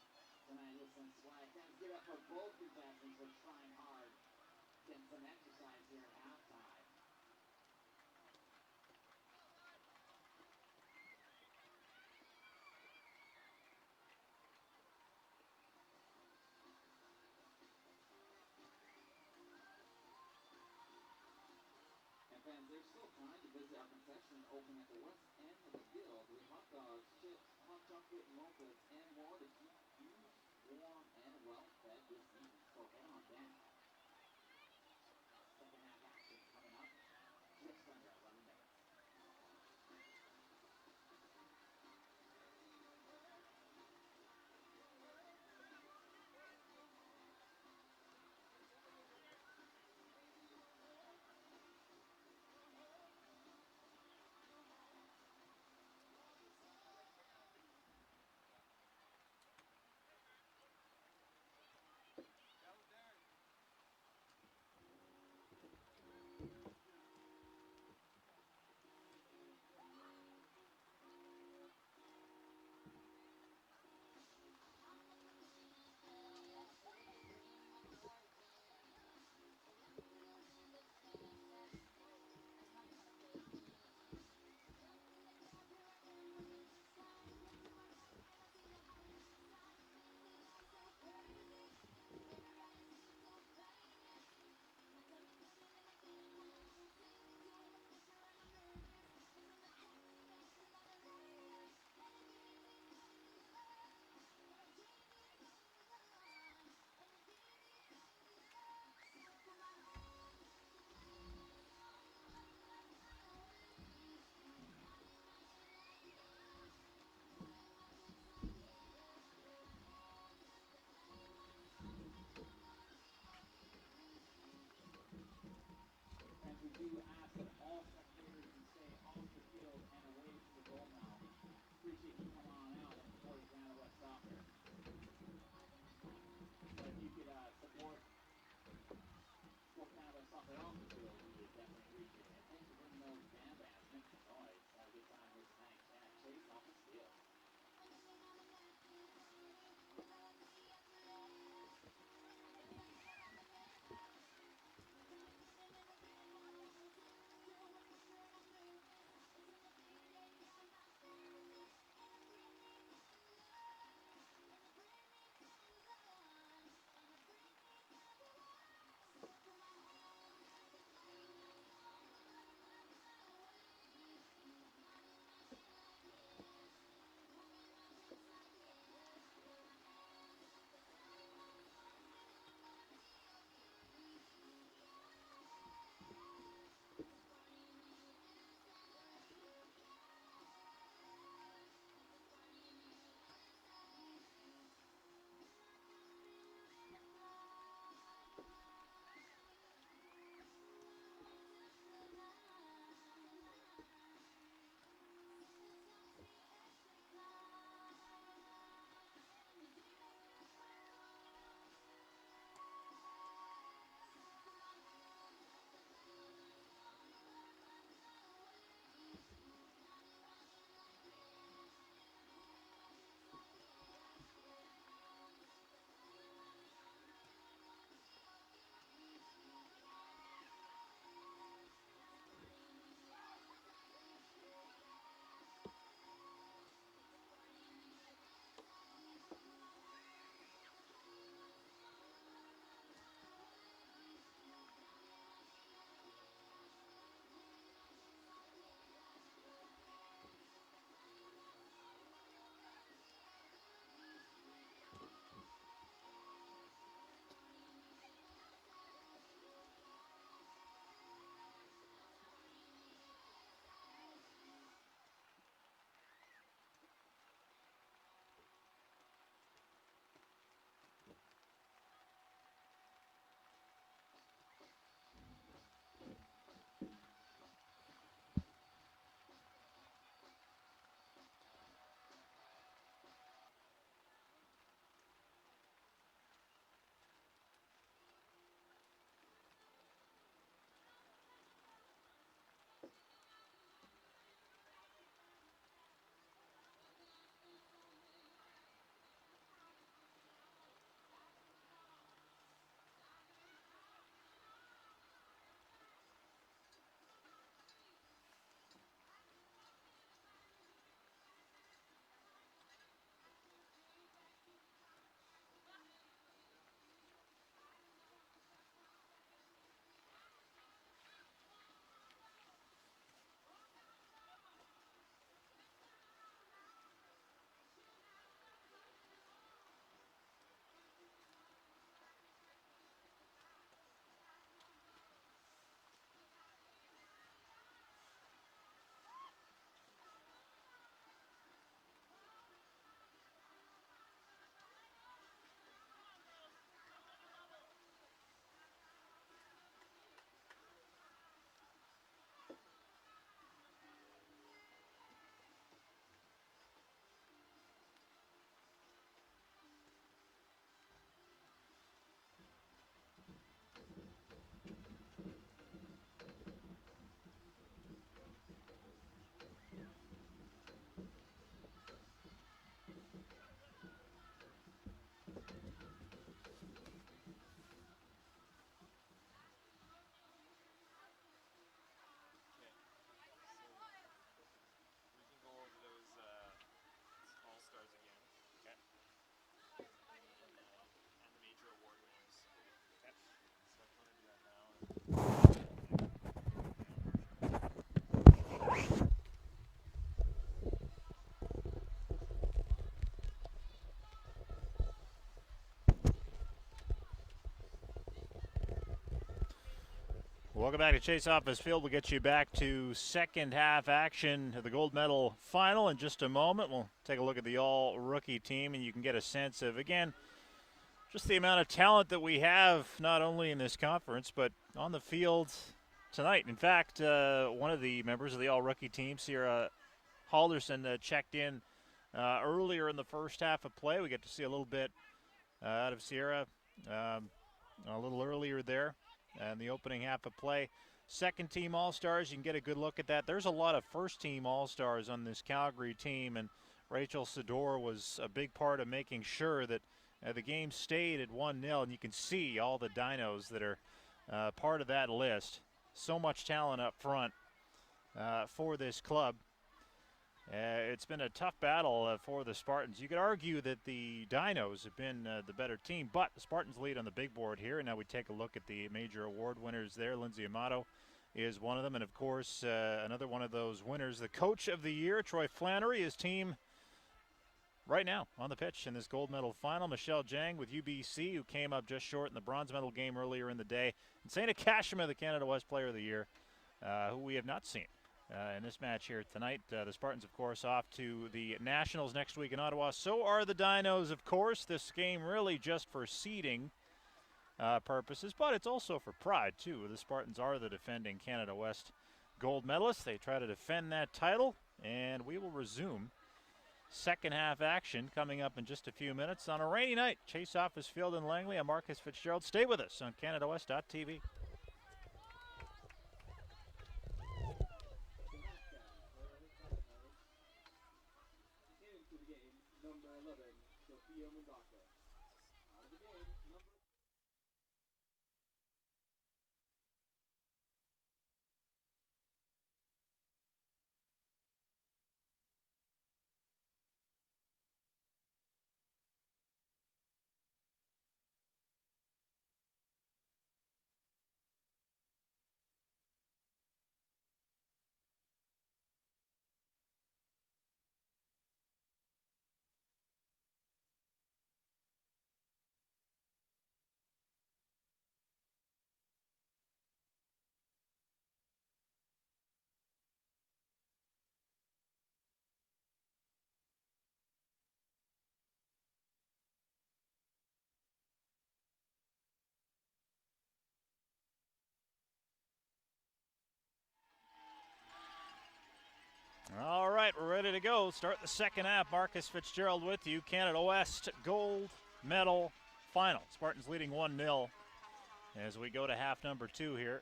tonight with some swag. Guys, give it up for both contestants for trying hard, getting some exercise here at halftime. And fans, there's still time to visit our concession open at the west end of the field with hot dogs, chips, hot chocolate, mochas, and more to keep you warm and well fed this evening. So head on down. Second half action coming up just under 11 minutes. Welcome back to Chase Office Field. We'll get you back to second half action of the gold medal final in just a moment. We'll take a look at the all-rookie team, and you can get a sense of, again, just the amount of talent that we have, not only in this conference, but on the field tonight. In fact, one of the members of the all-rookie team, Sierra Halderson, checked in earlier in the first half of play. We get to see a little bit out of Sierra a little earlier there in the opening half of play. Second team All-Stars, you can get a good look at that. There's a lot of first team All-Stars on this Calgary team, and Rachel Sador was a big part of making sure that the game stayed at 1-0, and you can see all the dinos that are part of that list. So much talent up front for this club. It's been a tough battle for the Spartans. You could argue that the Dinos have been the better team, but the Spartans lead on the big board here. And now we take a look at the major award winners there. Lindsay Amato is one of them. And, of course, another one of those winners, the Coach of the Year, Troy Flannery, his team right now on the pitch in this gold medal final. Michelle Jang with UBC, who came up just short in the bronze medal game earlier in the day. And Saina Kashima, the Canada West Player of the Year, who we have not seen in this match here tonight. The Spartans, of course, off to the Nationals next week in Ottawa. So are the Dinos, of course. This game really just for seeding purposes, but it's also for pride, too. The Spartans are the defending Canada West gold medalists. They try to defend that title, and we will resume second half action coming up in just a few minutes on a rainy night. Chase Office Field in Langley. I'm Marcus Fitzgerald. Stay with us on CanadaWest.tv. All right, we're ready to go. Start the second half. Marcus Fitzgerald with you. Canada West gold medal final. Spartans leading 1-0 as we go to half number 2 here.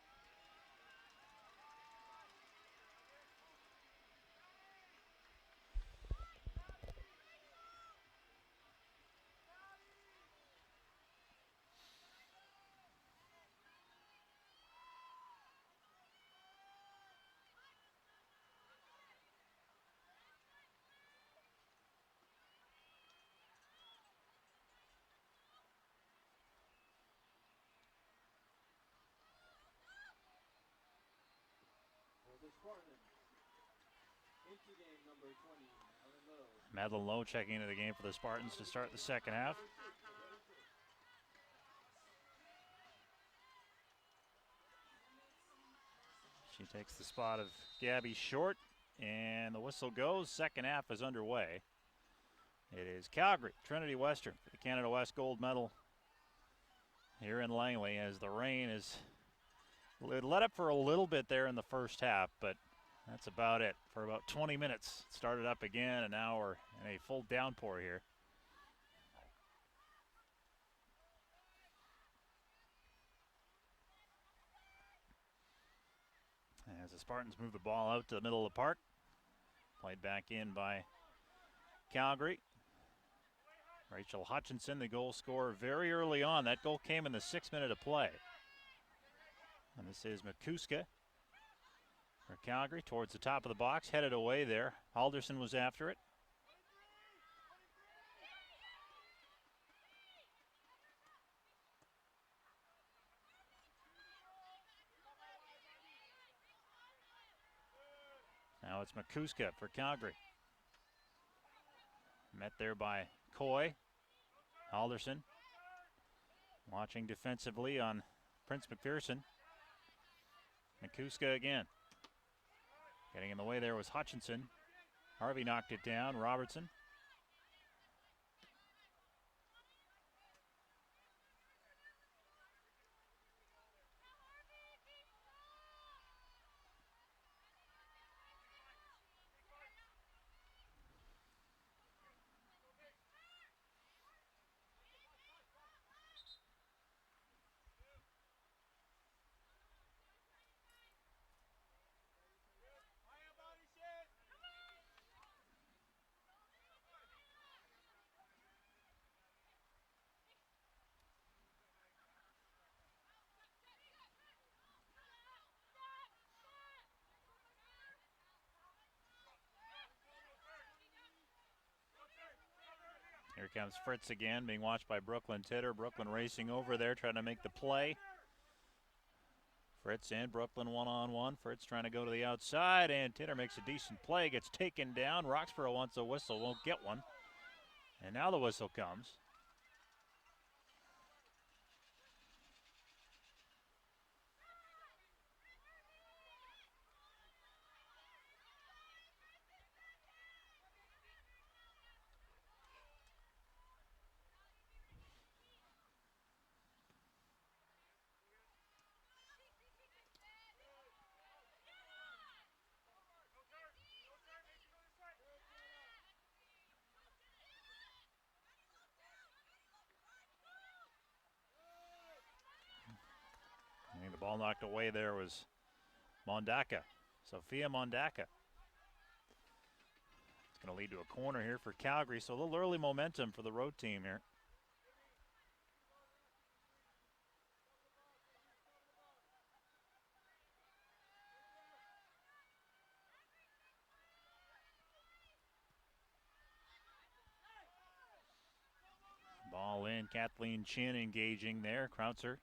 Madeline Lowe checking into the game for the Spartans to start the second half. She takes the spot of Gabby Short, and the whistle goes. Second half is underway. It is Calgary, Trinity Western for the Canada West gold medal here in Langley, as the rain is let up for a little bit there in the first half, but that's about it. For about 20 minutes, it started up again, and now we're in a full downpour here. As the Spartans move the ball out to the middle of the park, played back in by Calgary. Rachel Hutchinson, the goal scorer, very early on. That goal came in the 6th minute of play. And this is Makuska for Calgary towards the top of the box, headed away there. Halderson was after it. Now it's Makuska for Calgary. Met there by Coy. Halderson watching defensively on Prince McPherson. Nakuska again. Getting in the way there was Hutchinson. Harvey knocked it down. Robertson. Here comes Fritz again, being watched by Brooklyn Titter. Brooklyn racing over there, trying to make the play. Fritz and Brooklyn one-on-one. Fritz trying to go to the outside, and Titter makes a decent play. Gets taken down. Roxborough wants a whistle, won't get one. And now the whistle comes. And the ball knocked away there was Mondaka. Sophia Mondaka. It's going to lead to a corner here for Calgary, so a little early momentum for the road team here. Ball in, Kathleen Chin engaging there, Krautzer.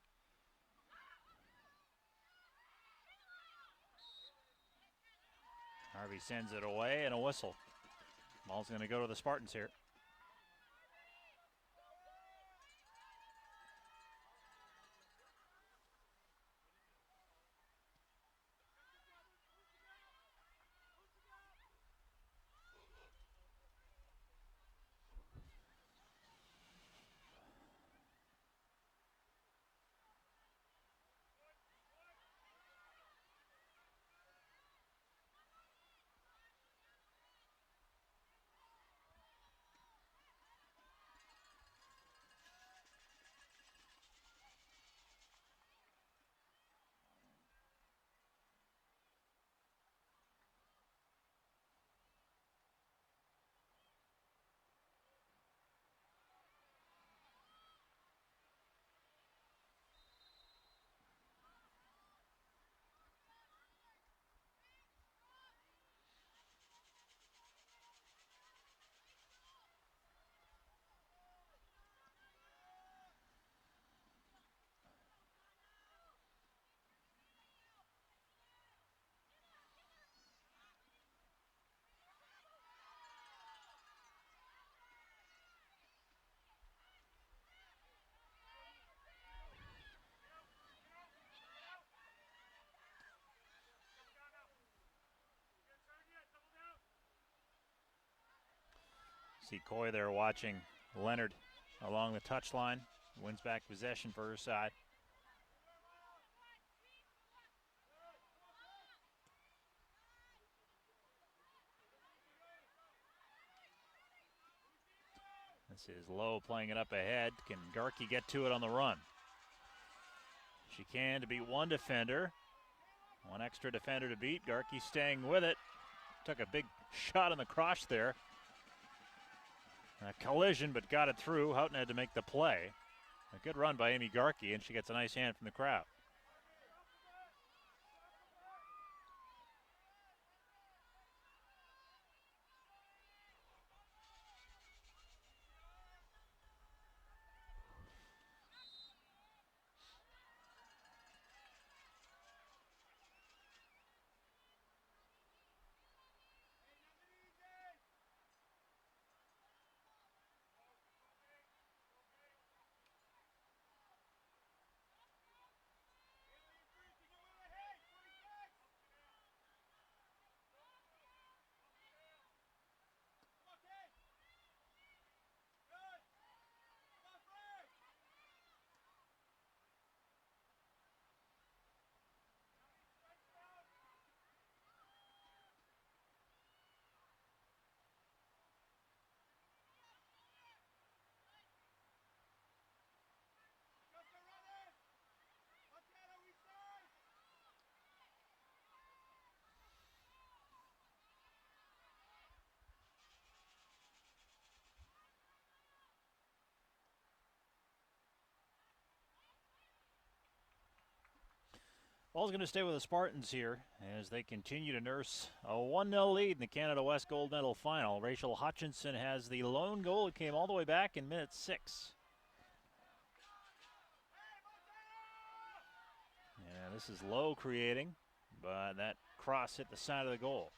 Harvey sends it away, and a whistle. Ball's going to go to the Spartans here. See Coy there watching Leonard along the touchline. Wins back possession for her side. This is Lowe playing it up ahead. Can Garkey get to it on the run? She can, to beat one defender. One extra defender to beat. Garkey staying with it. Took a big shot in the crotch there. A collision, but got it through. Houghton had to make the play. A good run by Amy Garkey, and she gets a nice hand from the crowd. Ball's going to stay with the Spartans here as they continue to nurse a 1-0 lead in the Canada West Gold Medal Final. Rachel Hutchinson has the lone goal. It came all the way back in minute 6. And this is Lowe creating, but that cross hit the side of the goal.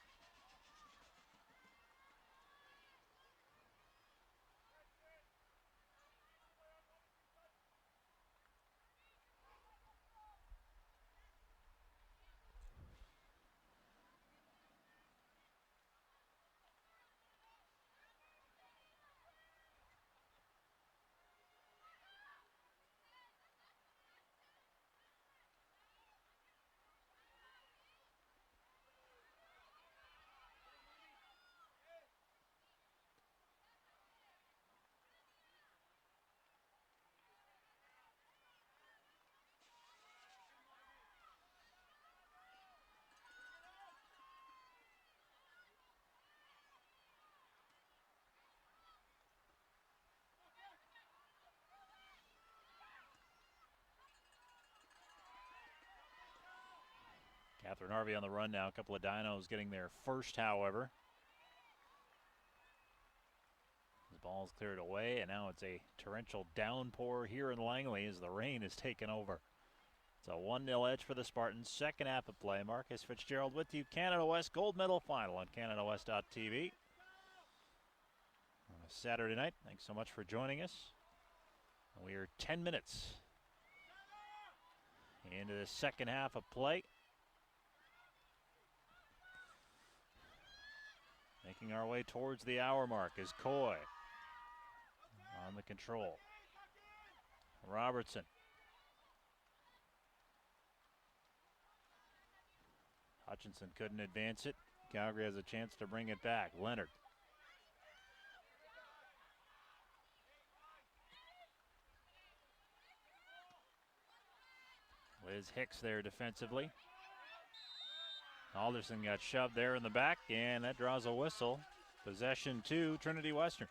Catherine Harvey on the run now. A couple of Dinos getting there first, however. The ball's cleared away, and now it's a torrential downpour here in Langley as the rain has taken over. It's a 1-0 edge for the Spartans. Second half of play. Marcus Fitzgerald with you. Canada West Gold Medal Final on CanadaWest.tv. On a Saturday night. Thanks so much for joining us. We are 10 minutes into the second half of play. Making our way towards the hour mark is Coy on the control. Robertson. Hutchinson couldn't advance it. Calgary has a chance to bring it back. Leonard. Liz Hicks there defensively. Alderson got shoved there in the back, and that draws a whistle. Possession to Trinity Western.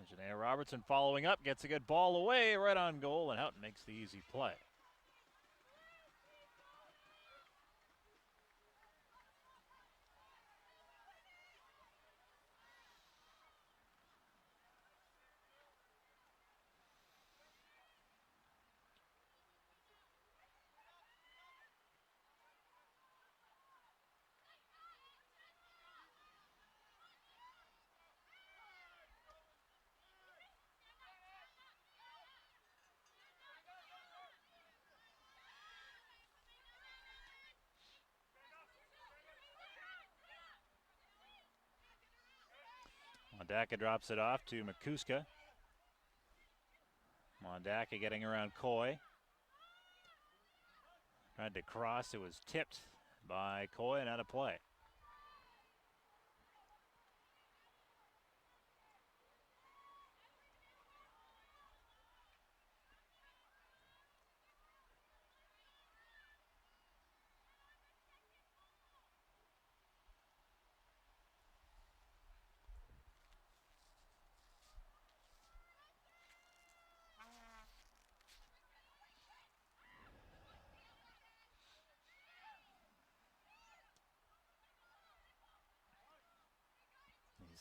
Janae Robertson following up, gets a good ball away, right on goal, and Houghton makes the easy play. Mondaka drops it off to Makuska. Mondaka getting around Coy. Tried to cross, it was tipped by Coy and out of play.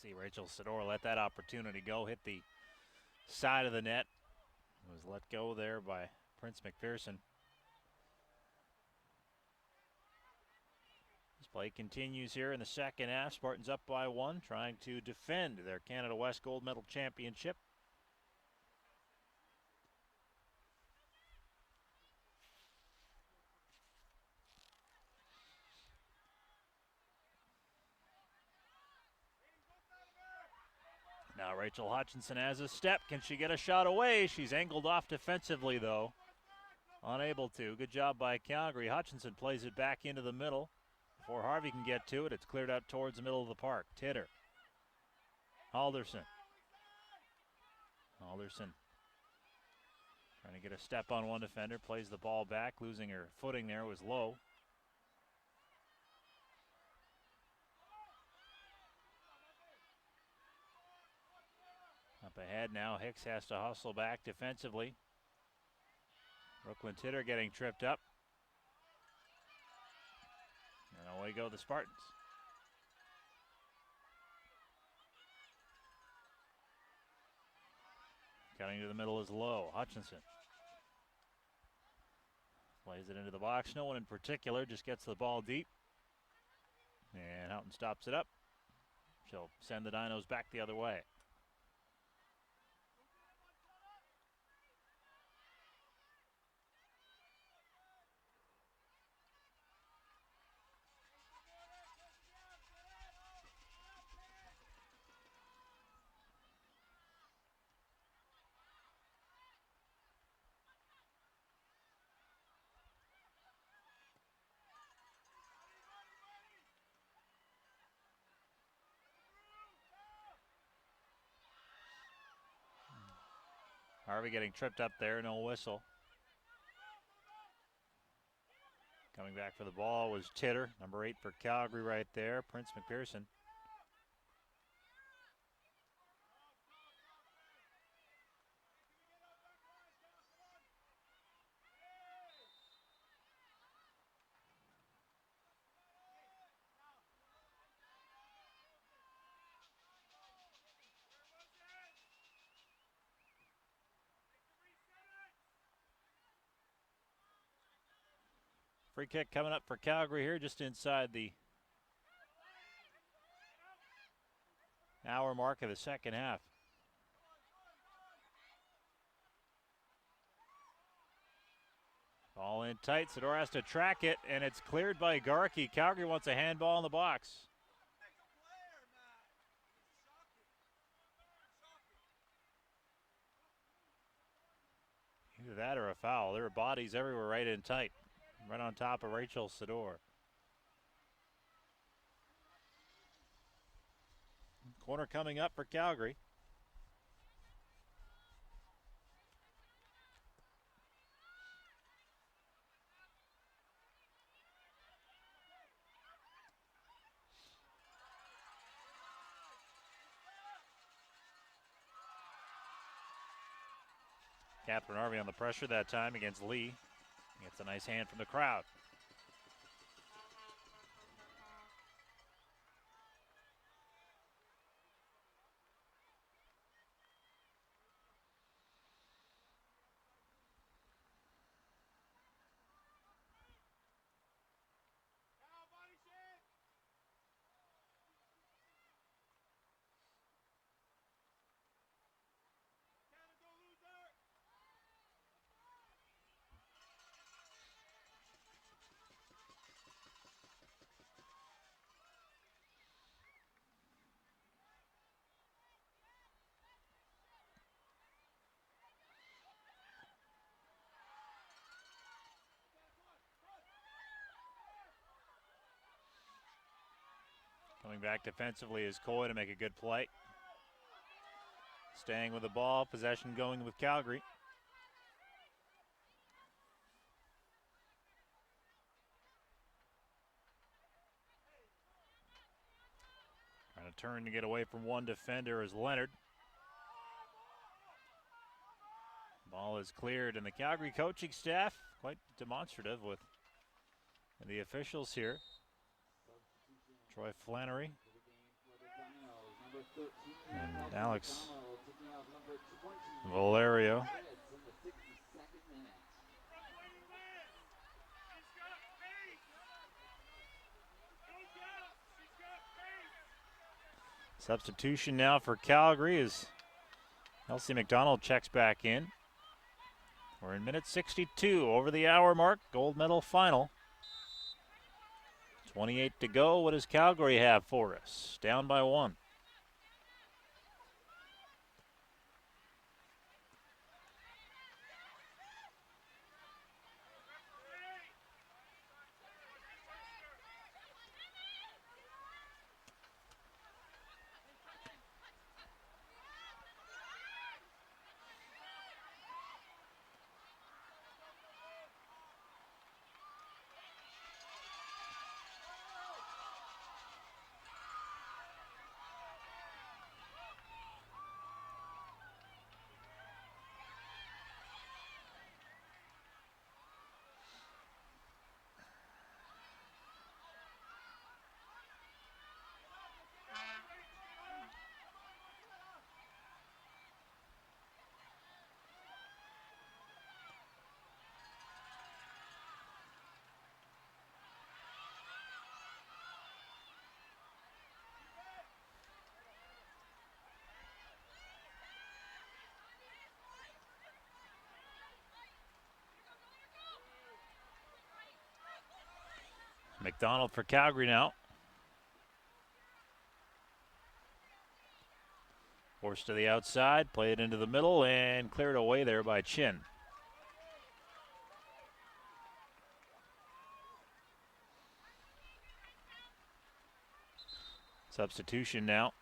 You see Rachel Sador let that opportunity go, hit the side of the net. It was let go there by Prince McPherson. This play continues here in the second half. Spartans up by 1, trying to defend their Canada West Gold Medal Championship. Now Rachel Hutchinson has a step. Can she get a shot away? She's angled off defensively, though. Unable to. Good job by Calgary. Hutchinson plays it back into the middle. Before Harvey can get to it, it's cleared out towards the middle of the park. Titter. Alderson. Trying to get a step on one defender. Plays the ball back. Losing her footing there was low. Up ahead now. Hicks has to hustle back defensively. Brooklyn Titter getting tripped up. And away go the Spartans. Cutting to the middle is Lowe. Hutchinson plays it into the box. No one in particular, just gets the ball deep. And Houghton stops it up. She'll send the Dinos back the other way. Harvey getting tripped up there, no whistle. Coming back for the ball was Titter, number 8 for Calgary right there, Prince McPherson. Free kick coming up for Calgary here just inside the hour mark of the second half. Ball in tight. Sador has to track it, and it's cleared by Garkey. Calgary wants a handball in the box. Either that or a foul. There are bodies everywhere right in tight. Right on top of Rachel Sador. Corner coming up for Calgary. Catherine Harvey on the pressure that time against Lee. Gets a nice hand from the crowd. Coming back defensively is Coy to make a good play. Staying with the ball, possession going with Calgary. Trying to turn to get away from one defender is Leonard. Ball is cleared, and the Calgary coaching staff quite demonstrative with the officials here. Troy Flannery and Alex Valerio. Substitution now for Calgary as Elsie McDonald checks back in. We're in minute 62, over the hour mark, gold medal final. 28 to go. What does Calgary have for us? Down by 1. McDonald for Calgary now. Forced to the outside, play it into the middle, and cleared away there by Chin. Substitution now.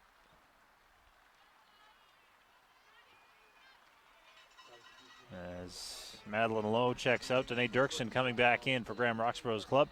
As Madeline Lowe checks out, Danae Dirksen coming back in for Graham Roxborough's club.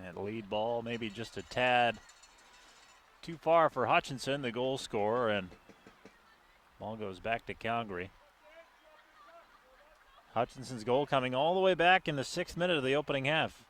And lead ball maybe just a tad too far for Hutchinson, the goal scorer, and ball goes back to Calgary. Hutchinson's goal coming all the way back in the 6th minute of the opening half.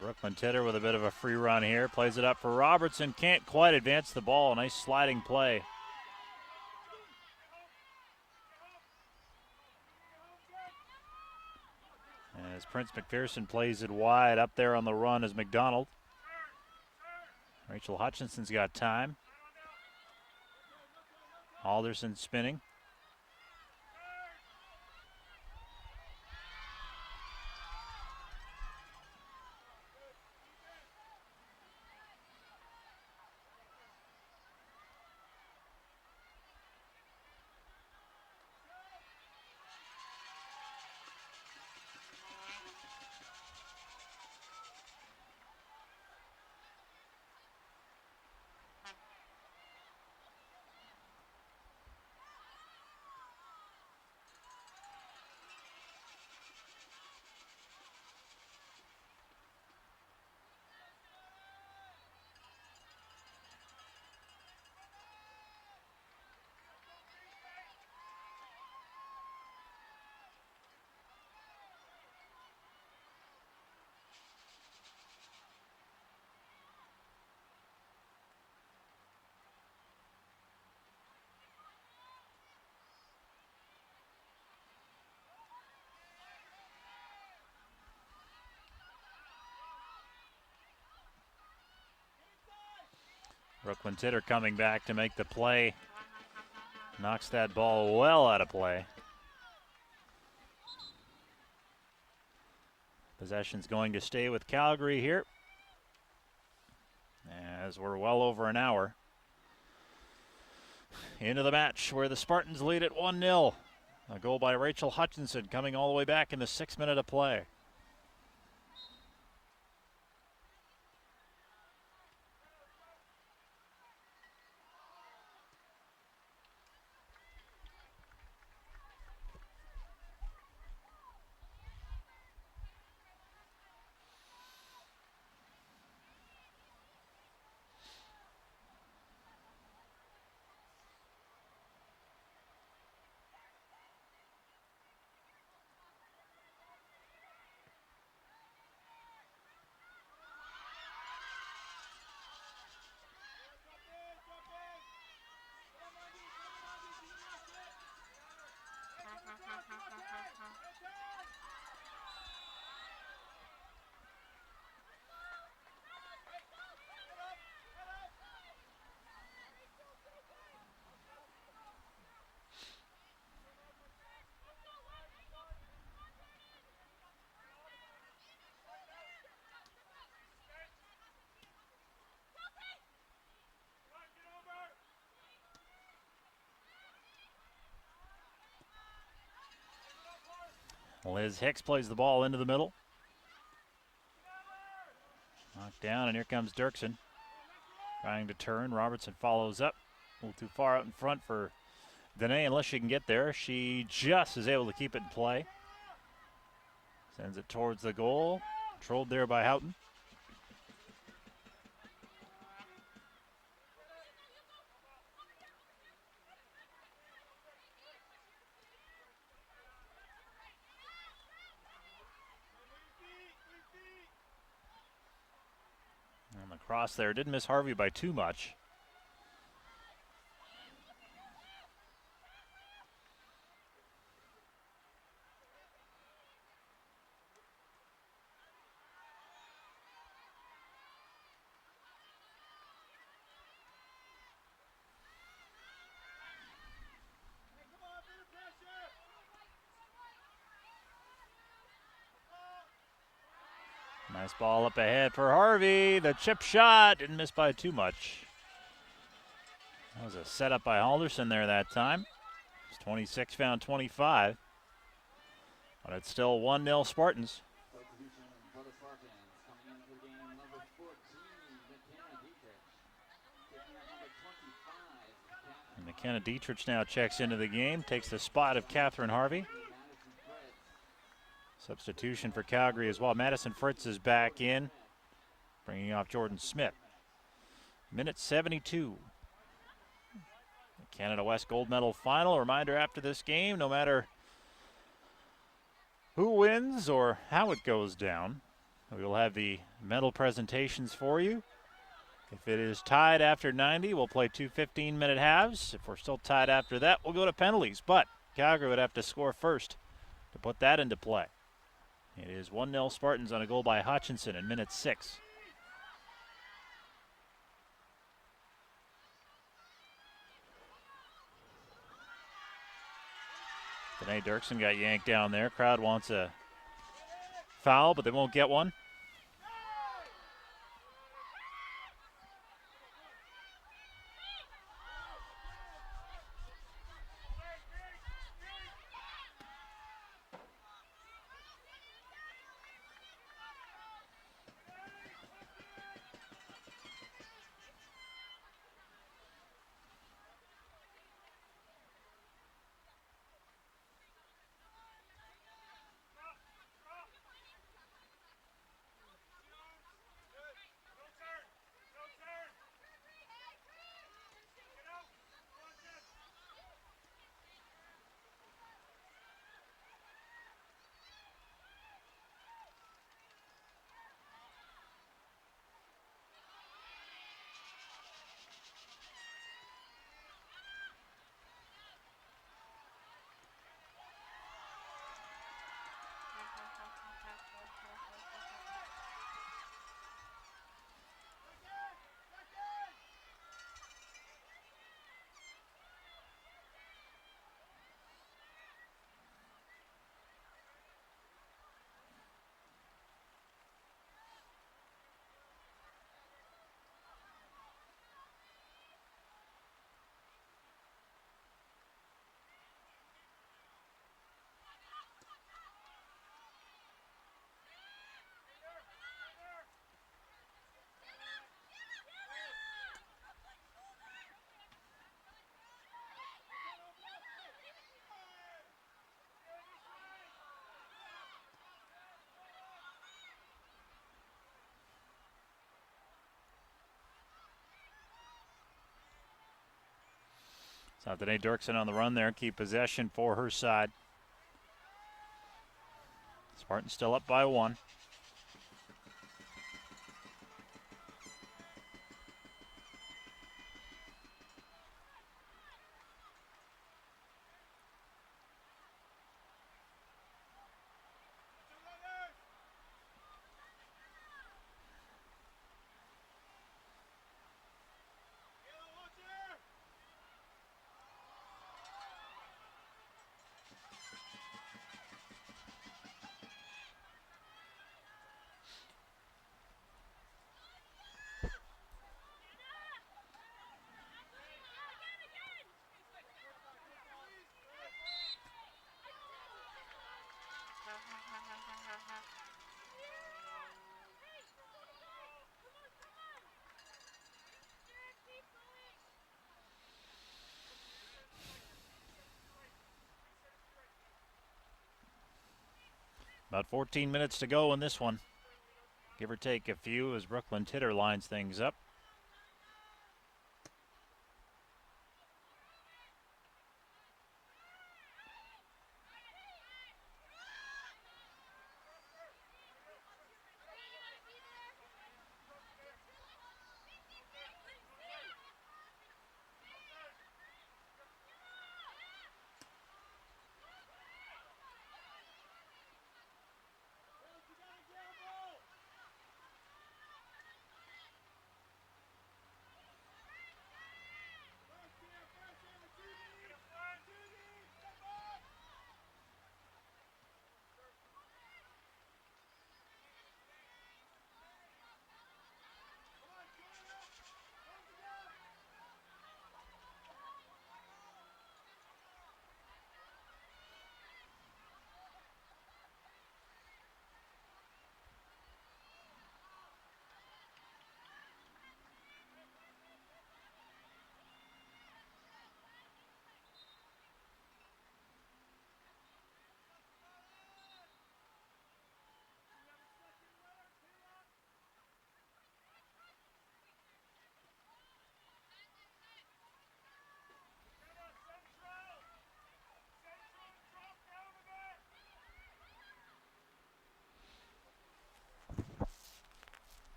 Brooklyn Titter with a bit of a free run here. Plays it up for Robertson. Can't quite advance the ball. Nice sliding play. As Prince McPherson plays it wide, up there on the run is McDonald. Rachel Hutchinson's got time. Alderson spinning. Brooklyn Titter coming back to make the play. Knocks that ball well out of play. Possession's going to stay with Calgary here, as we're well over an hour into the match where the Spartans lead at 1-0. A goal by Rachel Hutchinson coming all the way back in the 6th minute of play. Liz Hicks plays the ball into the middle. Knocked down, and here comes Dirksen. Trying to turn. Robertson follows up. A little too far out in front for Danae, unless she can get there. She just is able to keep it in play. Sends it towards the goal. Controlled there by Houghton. And the cross there didn't miss Harvey by too much. Nice ball up ahead for Harvey. The chip shot didn't miss by too much. That was a setup by Halderson there that time. It's 26 found 25. But it's still 1-0 Spartans. Substitution for the Spartans. Coming into the game, number 14, McKenna Dietrich. Taking up number 25. And McKenna Dietrich now checks into the game. Takes the spot of Catherine Harvey. Substitution for Calgary as well. Madison Fritz is back in, bringing off Jordan Smith. Minute 72. The Canada West Gold Medal Final. A reminder after this game, no matter who wins or how it goes down, we will have the medal presentations for you. If it is tied after 90, we'll play two 15-minute halves. If we're still tied after that, we'll go to penalties. But Calgary would have to score first to put that into play. It is 1-0 Spartans on a goal by Hutchinson in minute 6. Danae Dirksen got yanked down there. Crowd wants a foul, but they won't get one. So today Dirksen on the run there, keep possession for her side. Spartans still up by 1. About 14 minutes to go in this one. Give or take a few as Brooklyn Titter lines things up.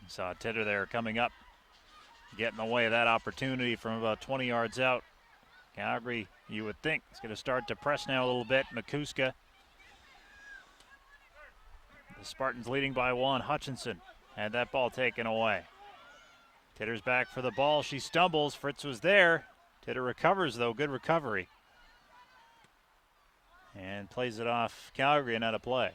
Saw Titter there coming up, getting away of that opportunity from about 20 yards out. Calgary, you would think, is going to start to press now a little bit. Makuska. The Spartans leading by 1. Hutchinson had that ball taken away. Titter's back for the ball. She stumbles. Fritz was there. Titter recovers, though. Good recovery. And plays it off Calgary and out of play.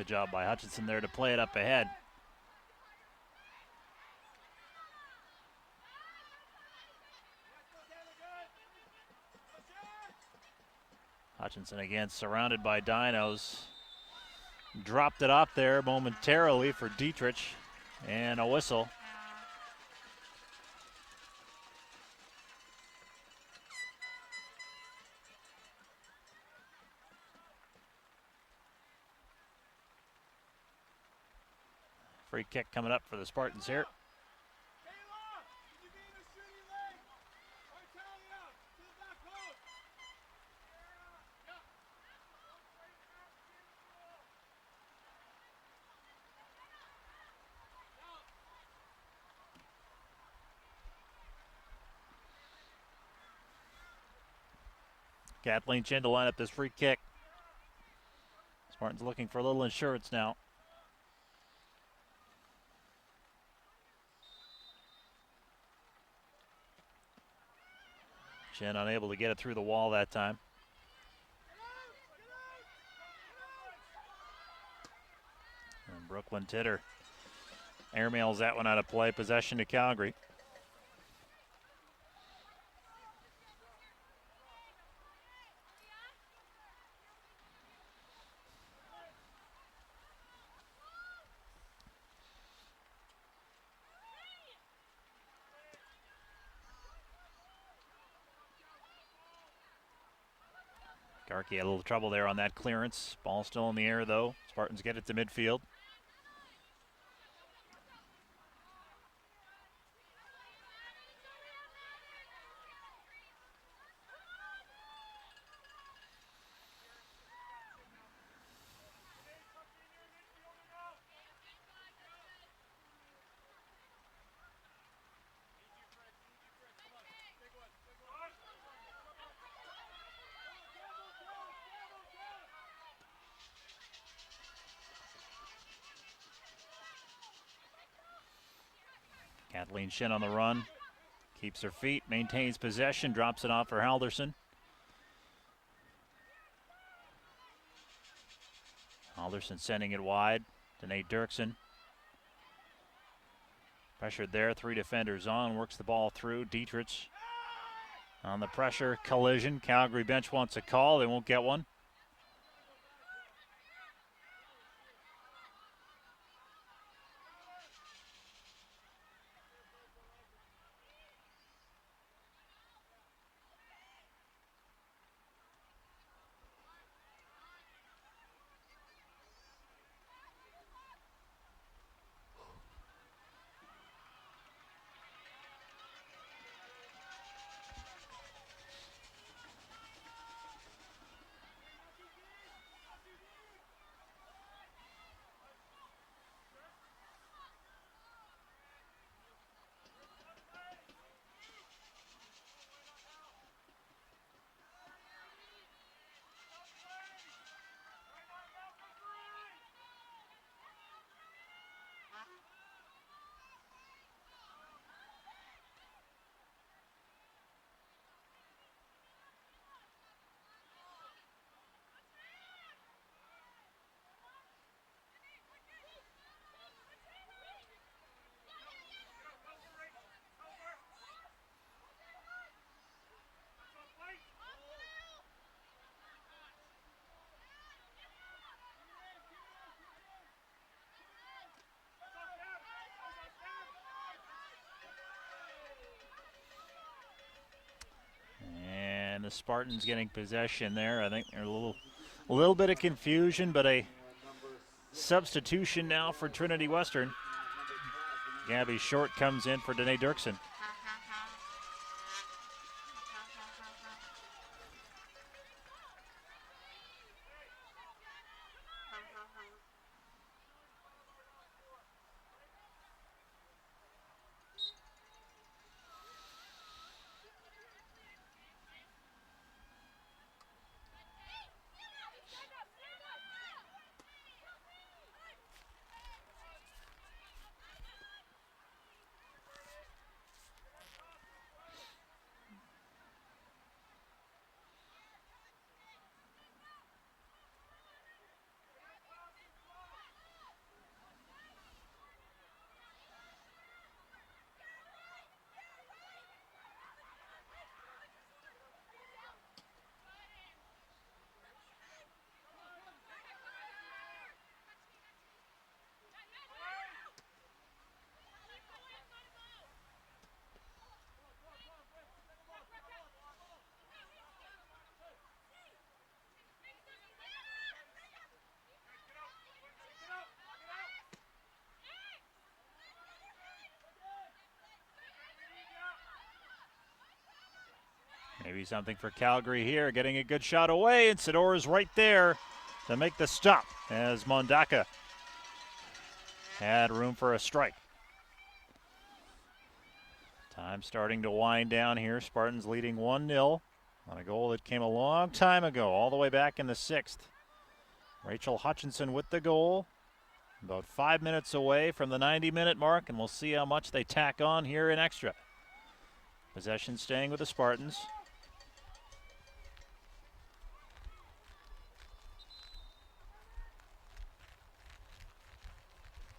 Good job by Hutchinson there to play it up ahead. Hutchinson again surrounded by dinos. Dropped it off there momentarily for Dietrich and a whistle. Free kick coming up for the Spartans here. Kathleen Chin to line up this free kick. Spartans looking for a little insurance now. Chin unable to get it through the wall that time. And Brooklyn Titter airmails that one out of play. Possession to Calgary. Garkey had a little trouble there on that clearance. Ball still in the air, though. Spartans get it to midfield. Kathleen Shin on the run. Keeps her feet, maintains possession, drops it off for Halderson. Halderson sending it wide to Nate Dirksen. Pressured there, 3 defenders on, works the ball through. Dietrich on the pressure, collision. Calgary bench wants a call, they won't get one. And the Spartans getting possession there. I think there's a little bit of confusion, but a substitution now for Trinity Western. Gabby Short comes in for Danae Dirksen. Maybe something for Calgary here, getting a good shot away, and Sidora's right there to make the stop as Mondaka had room for a strike. Time starting to wind down here. Spartans leading 1-0. on a goal that came a long time ago, all the way back in the 6th. Rachel Hutchinson with the goal. About 5 minutes away from the 90-minute mark, and we'll see how much they tack on here in extra. Possession staying with the Spartans.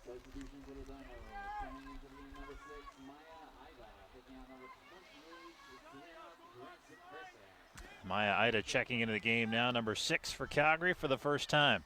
Substitutions that are done. Coming into the game, number 6, Maya Ida. Taking out number 28, Maya Ida checking into the game now, number 6 for Calgary for the first time.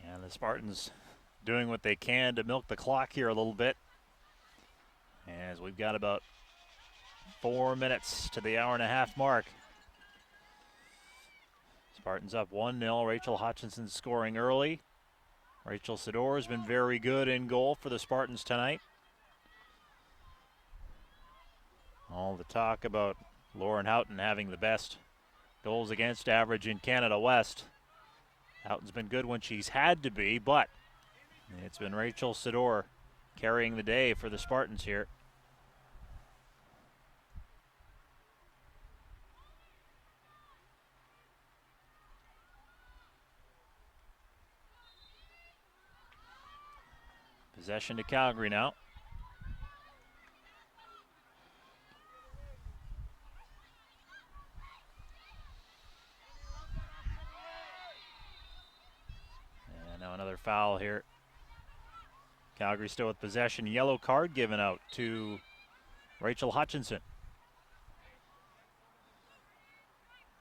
And the Spartans doing what they can to milk the clock here a little bit, as we've got about 4 minutes to the hour-and-a-half mark. Spartans up 1-0. Rachel Hutchinson scoring early. Rachel Sador has been very good in goal for the Spartans tonight. All the talk about Lauren Houghton having the best goals against average in Canada West. Houghton's been good when she's had to be, but it's been Rachel Sador carrying the day for the Spartans here. Possession to Calgary now. And now another foul here. Calgary still with possession. Yellow card given out to Rachel Hutchinson,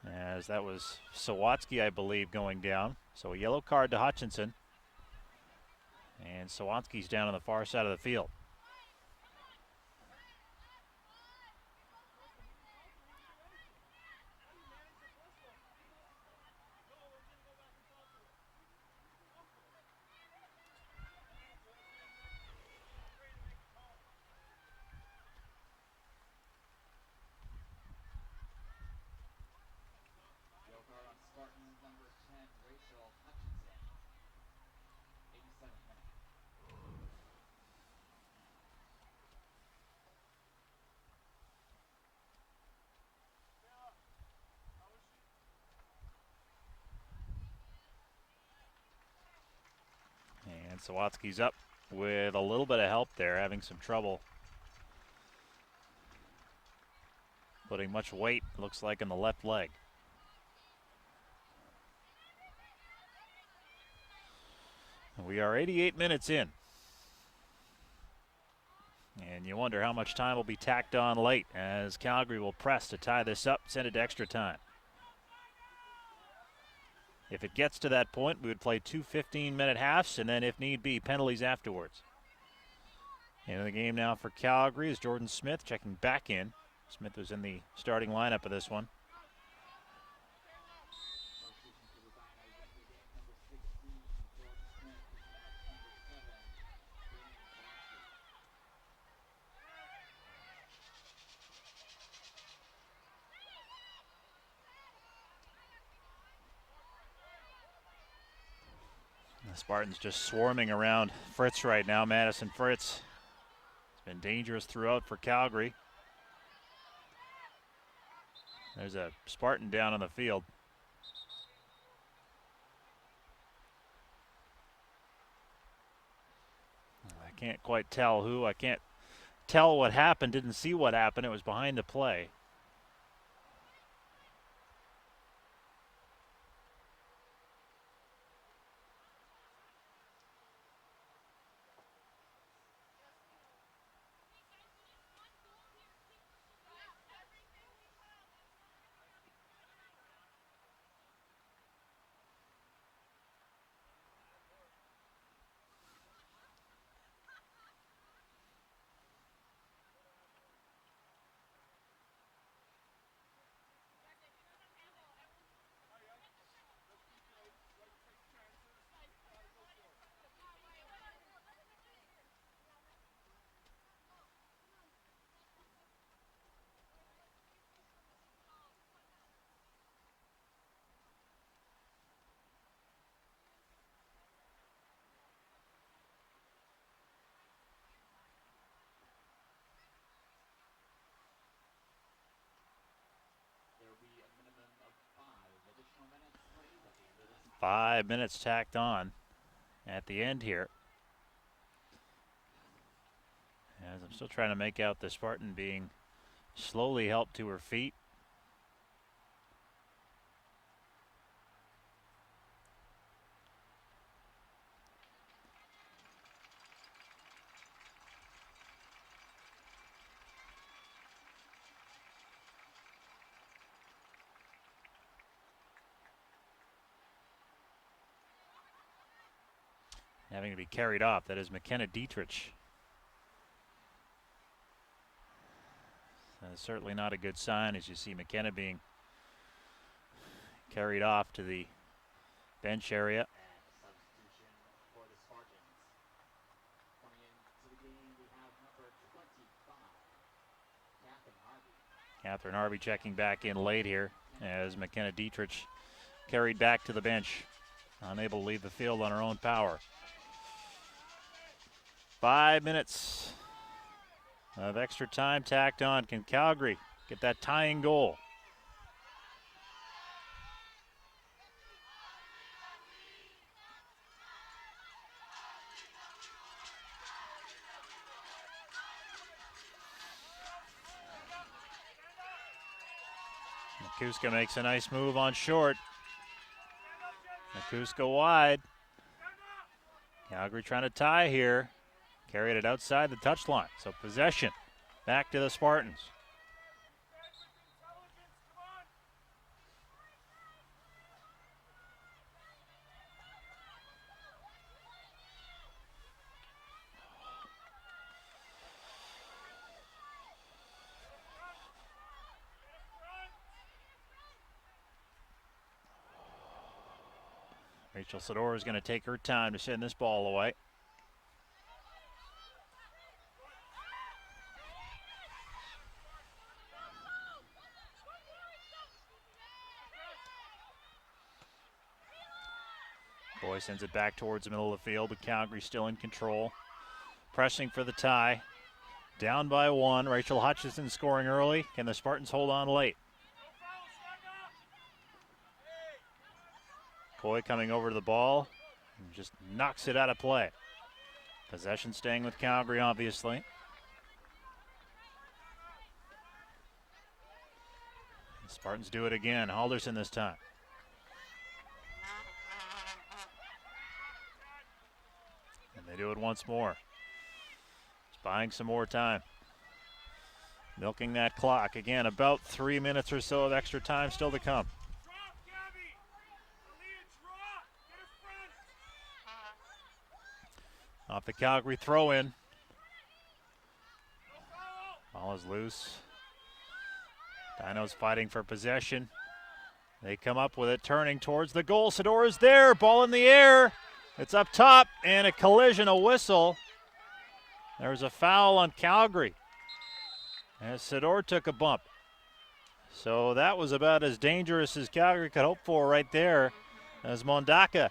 as that was Sawatsky, I believe, going down. So a yellow card to Hutchinson. And Sawatsky's down on the far side of the field. Spartans number 10, Rachel Hutchinson. 87th minute. And Sawatsky's up with a little bit of help there, having some trouble putting much weight, looks like, in the left leg. We are 88 minutes in. And you wonder how much time will be tacked on late, as Calgary will press to tie this up, send it to extra time. If it gets to that point, we would play 2 15-minute halves, and then, if need be, penalties afterwards. Into the game now for Calgary is Jordan Smith checking back in. Smith was in the starting lineup of this one. The Spartans just swarming around Fritz right now. Madison Fritz. It's been dangerous throughout for Calgary. There's a Spartan down on the field. can't quite tell who. I can't tell what happened. Didn't see what happened. It was behind the play. There will be a minimum of 5 additional minutes played at the end of this. 5 minutes tacked on at the end here. As I'm still trying to make out the Spartan being slowly helped to her feet. Having to be carried off. That is McKenna Dietrich. That is certainly not a good sign as you see McKenna being carried off to the bench area. And a substitution for the Spartans. Coming into the game, we have number 25, Catherine Harvey checking back in late here as McKenna Dietrich carried back to the bench, unable to leave the field on her own power. 5 minutes of extra time tacked on. Can Calgary get that tying goal? Makuska makes a nice move on short. Makuska wide. Calgary trying to tie here. Carried it outside the touchline. So possession back to the Spartans. Rachel Sador is going to take her time to send this ball away. Boy sends it back towards the middle of the field, but Calgary still in control. Pressing for the tie. Down by 1. Rachel Hutchison scoring early. Can the Spartans hold on late? Coy coming over to the ball and just knocks it out of play. Possession staying with Calgary, obviously. The Spartans do it again. Halderson this time. And they do it once more. Just buying some more time. Milking that clock. Again, about 3 minutes or so of extra time still to come. Off the Calgary throw-in. Ball is loose. Dinos fighting for possession. They come up with it, turning towards the goal. Sador is there. Ball in the air. It's up top, and a collision, a whistle. There's a foul on Calgary as Sador took a bump. So that was about as dangerous as Calgary could hope for right there as Mondaka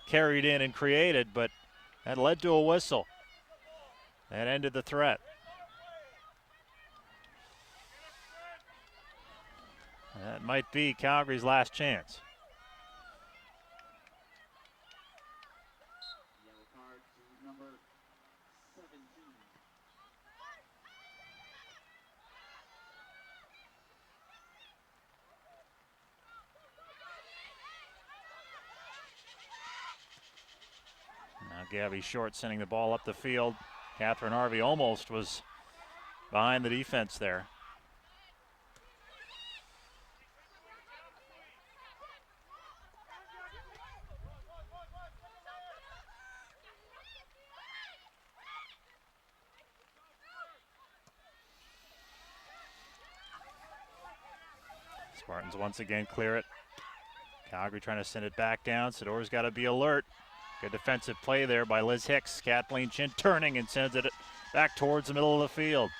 carried in and created, but that led to a whistle. That ended the threat. That might be Calgary's last chance. Yellow card to number 17, Gabby Short sending the ball up the field. Catherine Harvey almost was behind the defense there. Spartans once again clear it. Calgary trying to send it back down. Sador's got to be alert. Good defensive play there by Liz Hicks. Kathleen Chin turning and sends it back towards the middle of the field.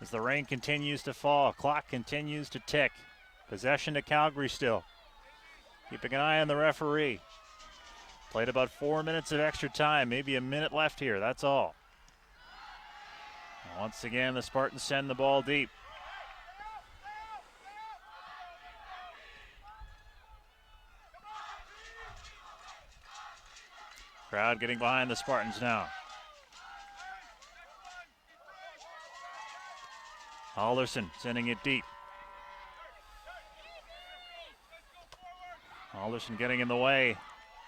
As the rain continues to fall, clock continues to tick. Possession to Calgary still. Keeping an eye on the referee. Played about 4 minutes of extra time, maybe a minute left here, that's all. And once again, the Spartans send the ball deep. Crowd getting behind the Spartans now. Alderson sending it deep. Alderson getting in the way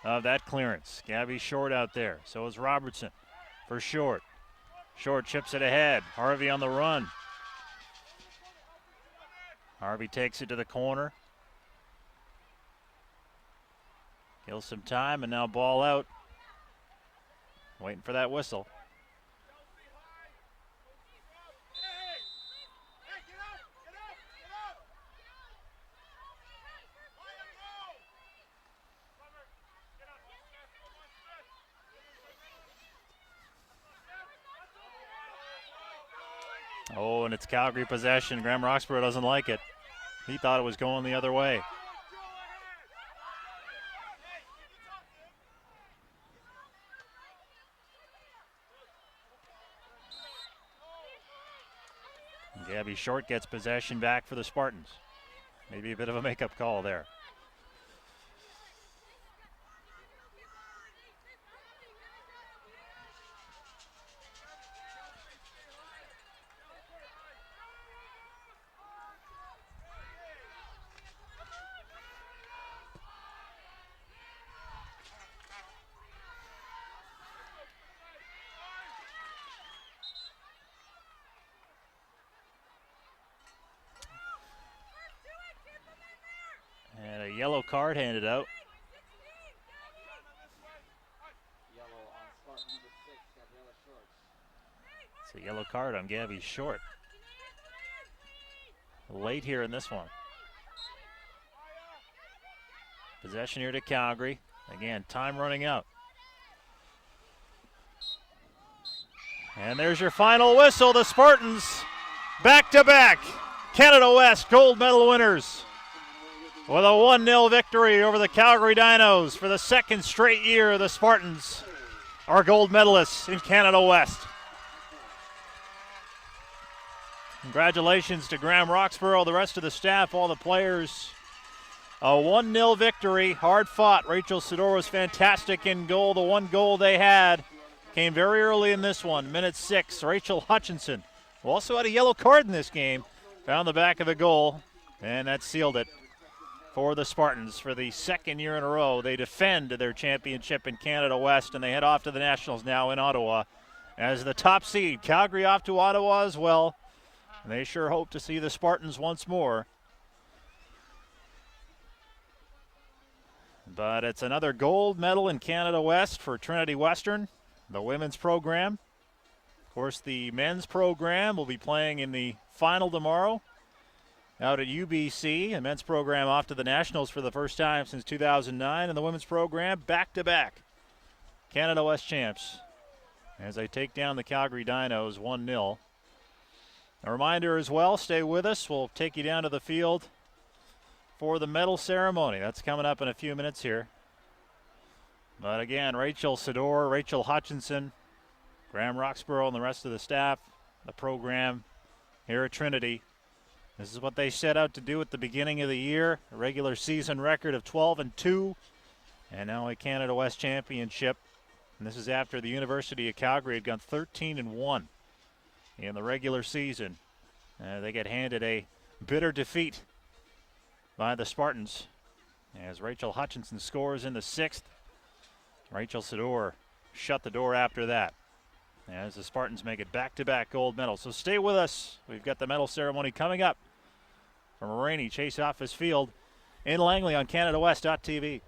of that clearance. Gabby Short out there. So is Robertson for Short. Short chips it ahead. Harvey on the run. Harvey takes it to the corner. Kills some time and now ball out. Waiting for that whistle. Oh, and it's Calgary possession. Graham Roxborough doesn't like it. He thought it was going the other way. Gabby Short gets possession back for the Spartans. Maybe a bit of a makeup call there. And a yellow card handed out. Yellow on Spartan number 6, Gabriella Short. It's a yellow card on Gabby Short. Late here in this one. Possession here to Calgary. Again, time running out. And there's your final whistle. The Spartans back-to-back Canada West gold medal winners with a 1-0 victory over the Calgary Dinos. For the second straight year, the Spartans are gold medalists in Canada West. Congratulations to Graham Roxborough, the rest of the staff, all the players. A 1-0 victory, hard fought. Rachel Sador was fantastic in goal. The one goal they had came very early in this one, minute 6. Rachel Hutchinson, who also had a yellow card in this game, found the back of the goal, and that sealed it for the Spartans. For the second year in a row, they defend their championship in Canada West, and they head off to the Nationals now in Ottawa as the top seed. Calgary off to Ottawa as well, and they sure hope to see the Spartans once more. But it's another gold medal in Canada West for Trinity Western, the women's program. Of course, the men's program will be playing in the final tomorrow out at UBC. The men's program off to the Nationals for the first time since 2009, and the women's program back-to-back Canada West champs as they take down the Calgary Dinos 1-0. A reminder as well, stay with us. We'll take you down to the field for the medal ceremony. That's coming up in a few minutes here. But again, Rachel Sador, Rachel Hutchinson, Graham Roxborough, and the rest of the staff, the program here at Trinity. This is what they set out to do at the beginning of the year. A regular season record of 12-2, and now a Canada West championship. And this is after the University of Calgary had gone 13-1 in the regular season. They get handed a bitter defeat by the Spartans as Rachel Hutchinson scores in the 6th. Rachel Sador shut the door after that, as the Spartans make it back-to-back gold medals. So stay with us. We've got the medal ceremony coming up from a rainy Chase Office Field in Langley on CanadaWest.tv.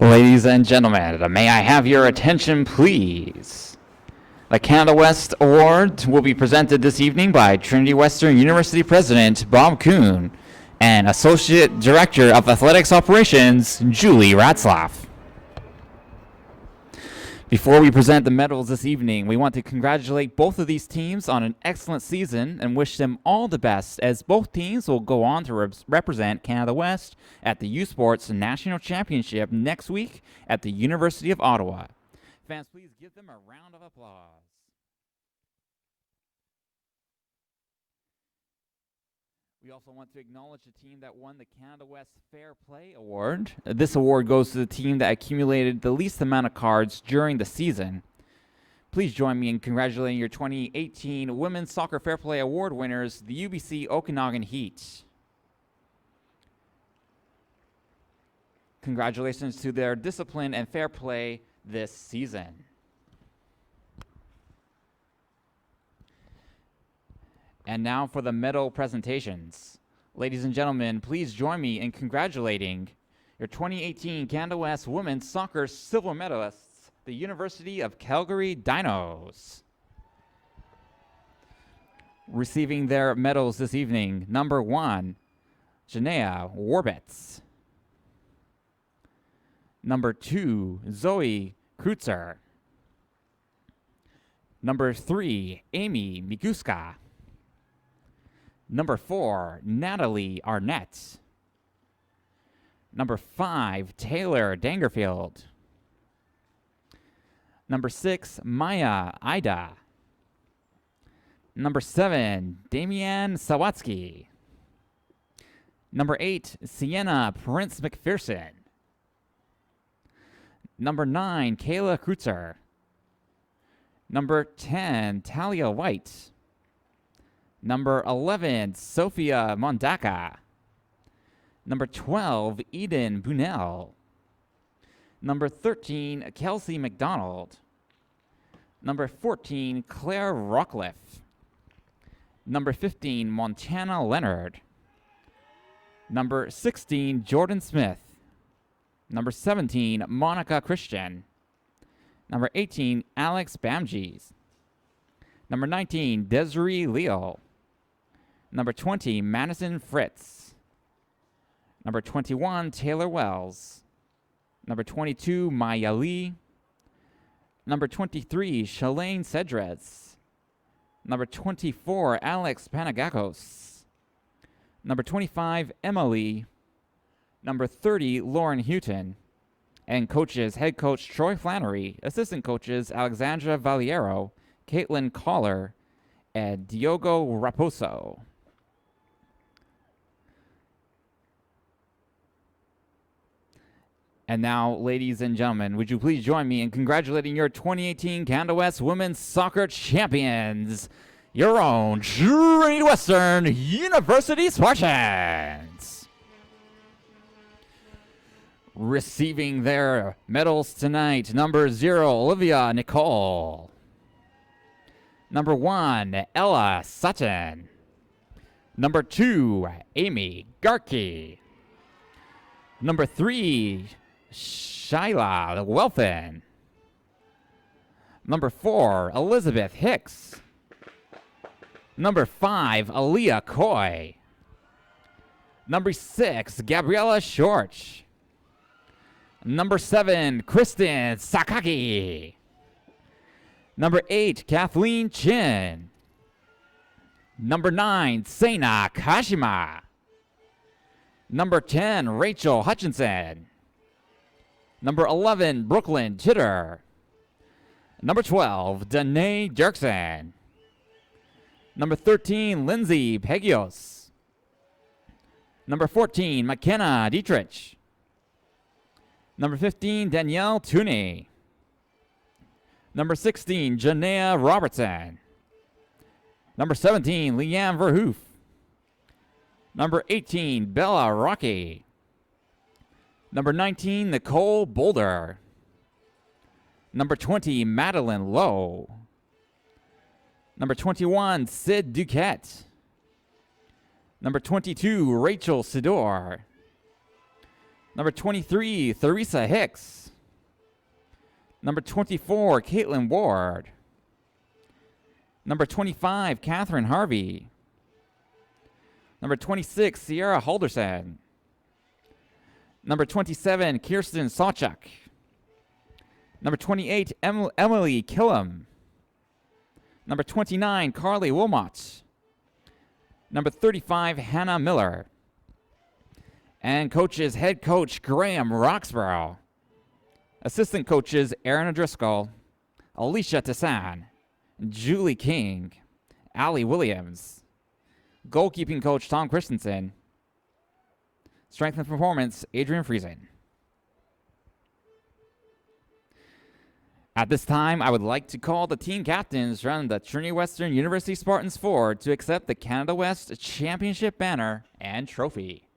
Ladies and gentlemen, may I have your attention, please? The Canada West Award will be presented this evening by Trinity Western University President Bob Kuhn and Associate Director of Athletics Operations, Julie Ratzlaff. Before we present the medals this evening, we want to congratulate both of these teams on an excellent season and wish them all the best, as both teams will go on to represent Canada West at the U Sports National Championship next week at the University of Ottawa. Fans, please give them a round of applause. We also want to acknowledge the team that won the Canada West Fair Play Award. This award goes to the team that accumulated the least amount of cards during the season. Please join me in congratulating your 2018 Women's Soccer Fair Play Award winners, the UBC Okanagan Heat. Congratulations to their discipline and fair play this season. And now for the medal presentations. Ladies and gentlemen, please join me in congratulating your 2018 Canada West Women's Soccer Silver Medalists, the University of Calgary Dinos. Receiving their medals this evening, number 1, Janaea Warbetz. Number 2, Zoe Kreutzer. Number 3, Amy Miguska. Number 4, Natalie Arnett. Number 5, Taylor Dangerfield. Number 6, Maya Ida. Number 7, Damian Sawatsky. Number 8, Sienna Prince McPherson. Number 9, Kayla Kreutzer. Number 10, Talia White. Number 11, Sophia Mondaka. Number 12, Eden Bunel. Number 13, Kelsey McDonald. Number 14, Claire Rockcliffe. Number 15, Montana Leonard. Number 16, Jordan Smith. Number 17, Monica Christian. Number 18, Alex Bamges. Number 19, Desiree Leal. Number 20, Madison Fritz. Number 21, Taylor Wells. Number 22, Maya Lee. Number 23, Shalane Cedrez. Number 24, Alex Panagakos. Number 25, Emily. Number 30, Lauren Houghton. And coaches, head coach Troy Flannery, assistant coaches Alexandra Valiero, Caitlin Collar, and Diogo Raposo. And now, ladies and gentlemen, would you please join me in congratulating your 2018 Canada West Women's Soccer Champions, your own Trinity Western University Spartans. Receiving their medals tonight, number 0, Olivia Nicole. Number 1, Ella Sutton. Number 2, Amy Garkey. Number 3, Shyla Welfin. Number 4, Elizabeth Hicks. Number 5, Aaliyah Coy. Number 6, Gabriella Short. Number 7, Kristen Sakaki. Number 8, Kathleen Chin. Number 9, Seina Kashima. Number 10, Rachel Hutchinson. Number 11, Brooklyn Chitter. Number 12, Danae Dirksen. Number 13, Lindsay Pegios. Number 14, McKenna Dietrich. Number 15, Danielle Tooney. Number 16, Janaea Robertson. Number 17, Leanne Verhoof. Number 18, Bella Rocky. Number 19, Nicole Boulder. Number 20, Madeline Lowe. Number 21, Sid Duquette. Number 22, Rachel Sidor. Number 23, Theresa Hicks. Number 24, Caitlin Ward. Number 25, Catherine Harvey. Number 26, Sierra Halderson. Number 27, Kirsten Sawchuk. Number 28, Emily Killam. Number 29, Carly Wilmot. Number 35, Hannah Miller. And coaches, head coach Graham Roxborough. Assistant coaches Aaron O'Driscoll, Alicia Tassan, Julie King, Allie Williams. Goalkeeping coach Tom Christensen. Strength and performance, Adrian Friesen. At this time, I would like to call the team captains from the Trinity Western University Spartans forward to accept the Canada West Championship banner and trophy.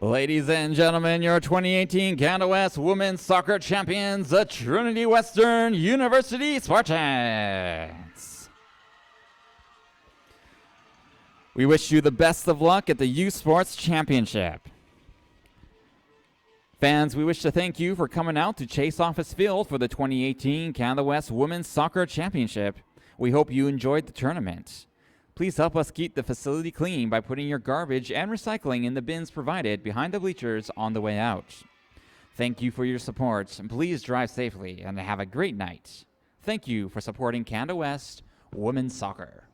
Ladies and gentlemen, your 2018 Canada West Women's Soccer Champions, the Trinity Western University Spartans. We wish you the best of luck at the Youth Sports Championship. Fans, we wish to thank you for coming out to Chase Office Field for the 2018 Canada West Women's Soccer Championship. We hope you enjoyed the tournament. Please help us keep the facility clean by putting your garbage and recycling in the bins provided behind the bleachers on the way out. Thank you for your support, and please drive safely and have a great night. Thank you for supporting Canada West Women's Soccer.